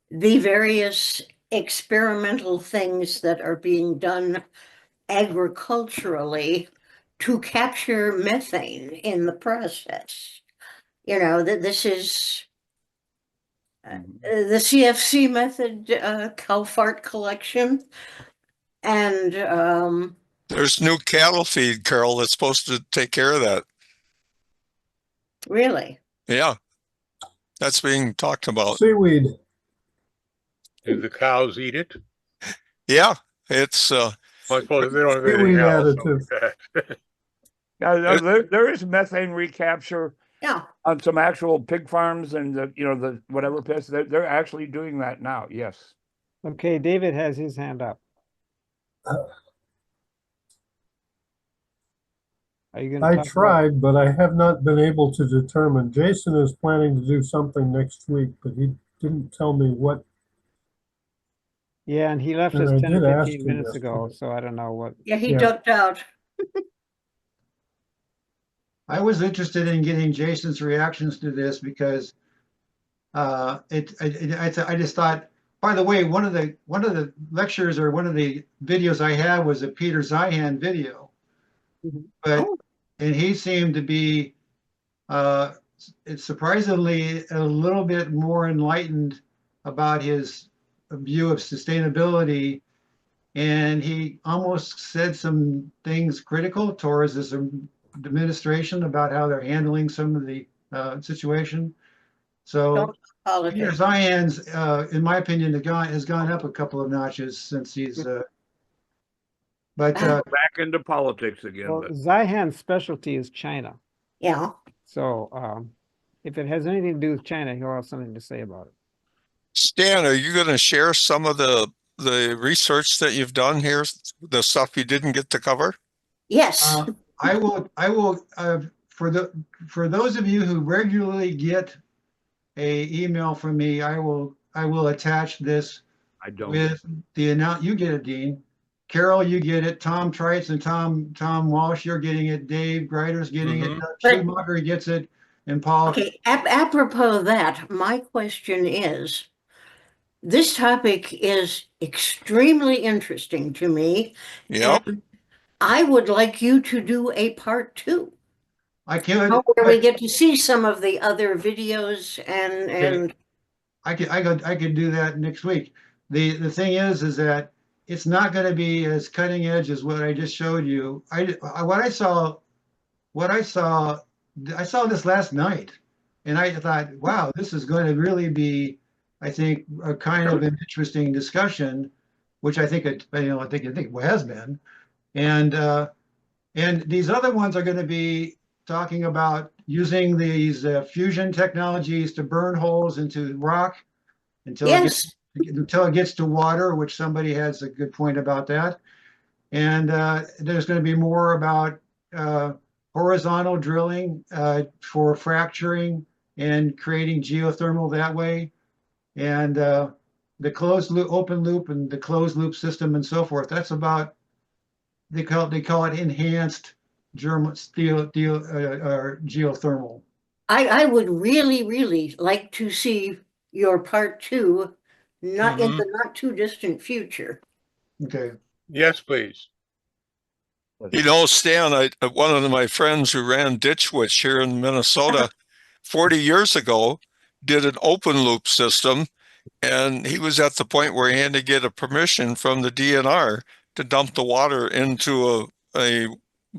the various experimental things that are being done agriculturally to capture methane in the process? You know, that this is the CFC method, cow fart collection. And there's new cattle feed, Carol, that's supposed to take care of that. Really? Yeah. That's being talked about. Seaweed. Do the cows eat it? Yeah. It's well, I suppose they don't have anything else. Yeah, there is methane recapture. Yeah. On some actual pig farms and the whatever pests, they're actually doing that now. Yes. Okay, David has his hand up. Are you going to? I tried, but I have not been able to determine. Jason is planning to do something next week, but he didn't tell me what. Yeah, and he left us 10 or 15 minutes ago, so I don't know what. Yeah, he ducked out. I was interested in getting Jason's reactions to this because I just thought. By the way, one of the lectures or one of the videos I had was a Peter Zeihan video, but and he seemed to be surprisingly a little bit more enlightened about his view of sustainability, and he almost said some things critical towards this administration about how they're handling some of the situation. So Peter Zeihan's, in my opinion, has gone up a couple of notches since he's. But back into politics again. Well, Zeihan's specialty is China. Yeah. So if it has anything to do with China, he'll have something to say about it. Stan, are you going to share some of the research that you've done here, the stuff you didn't get to cover? Yes. I will. For those of you who regularly get a email from me, I will attach this. I don't. With the you get it, Dean. Carol, you get it. Tom Trites and Tom Walsh, you're getting it. Dave Greider's getting it. Schumacher gets it, and Paul. Okay. Apropos of that, my question is: this topic is extremely interesting to me. Yeah. I would like you to do a part 2. I can. Where we get to see some of the other videos and. I could do that next week. The thing is that it's not going to be as cutting edge as what I just showed you. I saw this last night, and I thought, wow, this is going to really be, I think, a kind of an interesting discussion, which I think it has been, and these other ones are going to be talking about using these fusion technologies to burn holes into rock until it gets to water, which somebody has a good point about that. And there's going to be more about horizontal drilling for fracturing and creating geothermal that way. And the closed loop, open loop, and the closed loop system and so forth. That's about, they call it enhanced geothermal. I would really, really like to see your part 2, not in the not too distant future. Okay. Yes, please. You know, Stan, one of my friends who ran Ditch Witch here in Minnesota 40 years ago did an open loop system, and he was at the point where he had to get a permission from the DNR to dump the water into a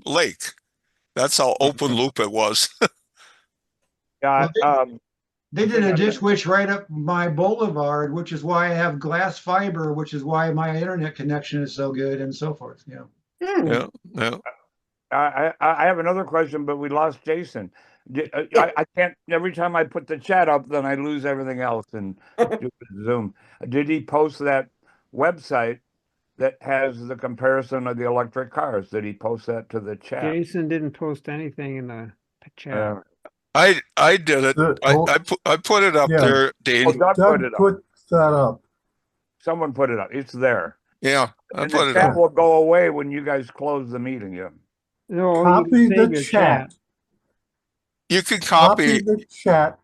lake. That's how open loop it was. Yeah, they did a ditch witch right up my boulevard, which is why I have glass fiber, which is why my internet connection is so good and so forth. Yeah. Yeah. Yeah. I have another question, but we lost Jason. I can't, every time I put the chat up, then I lose everything else and do Zoom. Did he post that website that has the comparison of the electric cars? Did he post that to the chat? Jason didn't post anything in the chat. I did it. I put it up there, Dane. Oh, Doug put it up. Put that up. Someone put it up. It's there. Yeah, I and put the it chat up. will go away when you guys close the meeting. Yeah. No, Copy you can save the your chat. You can copy. the chat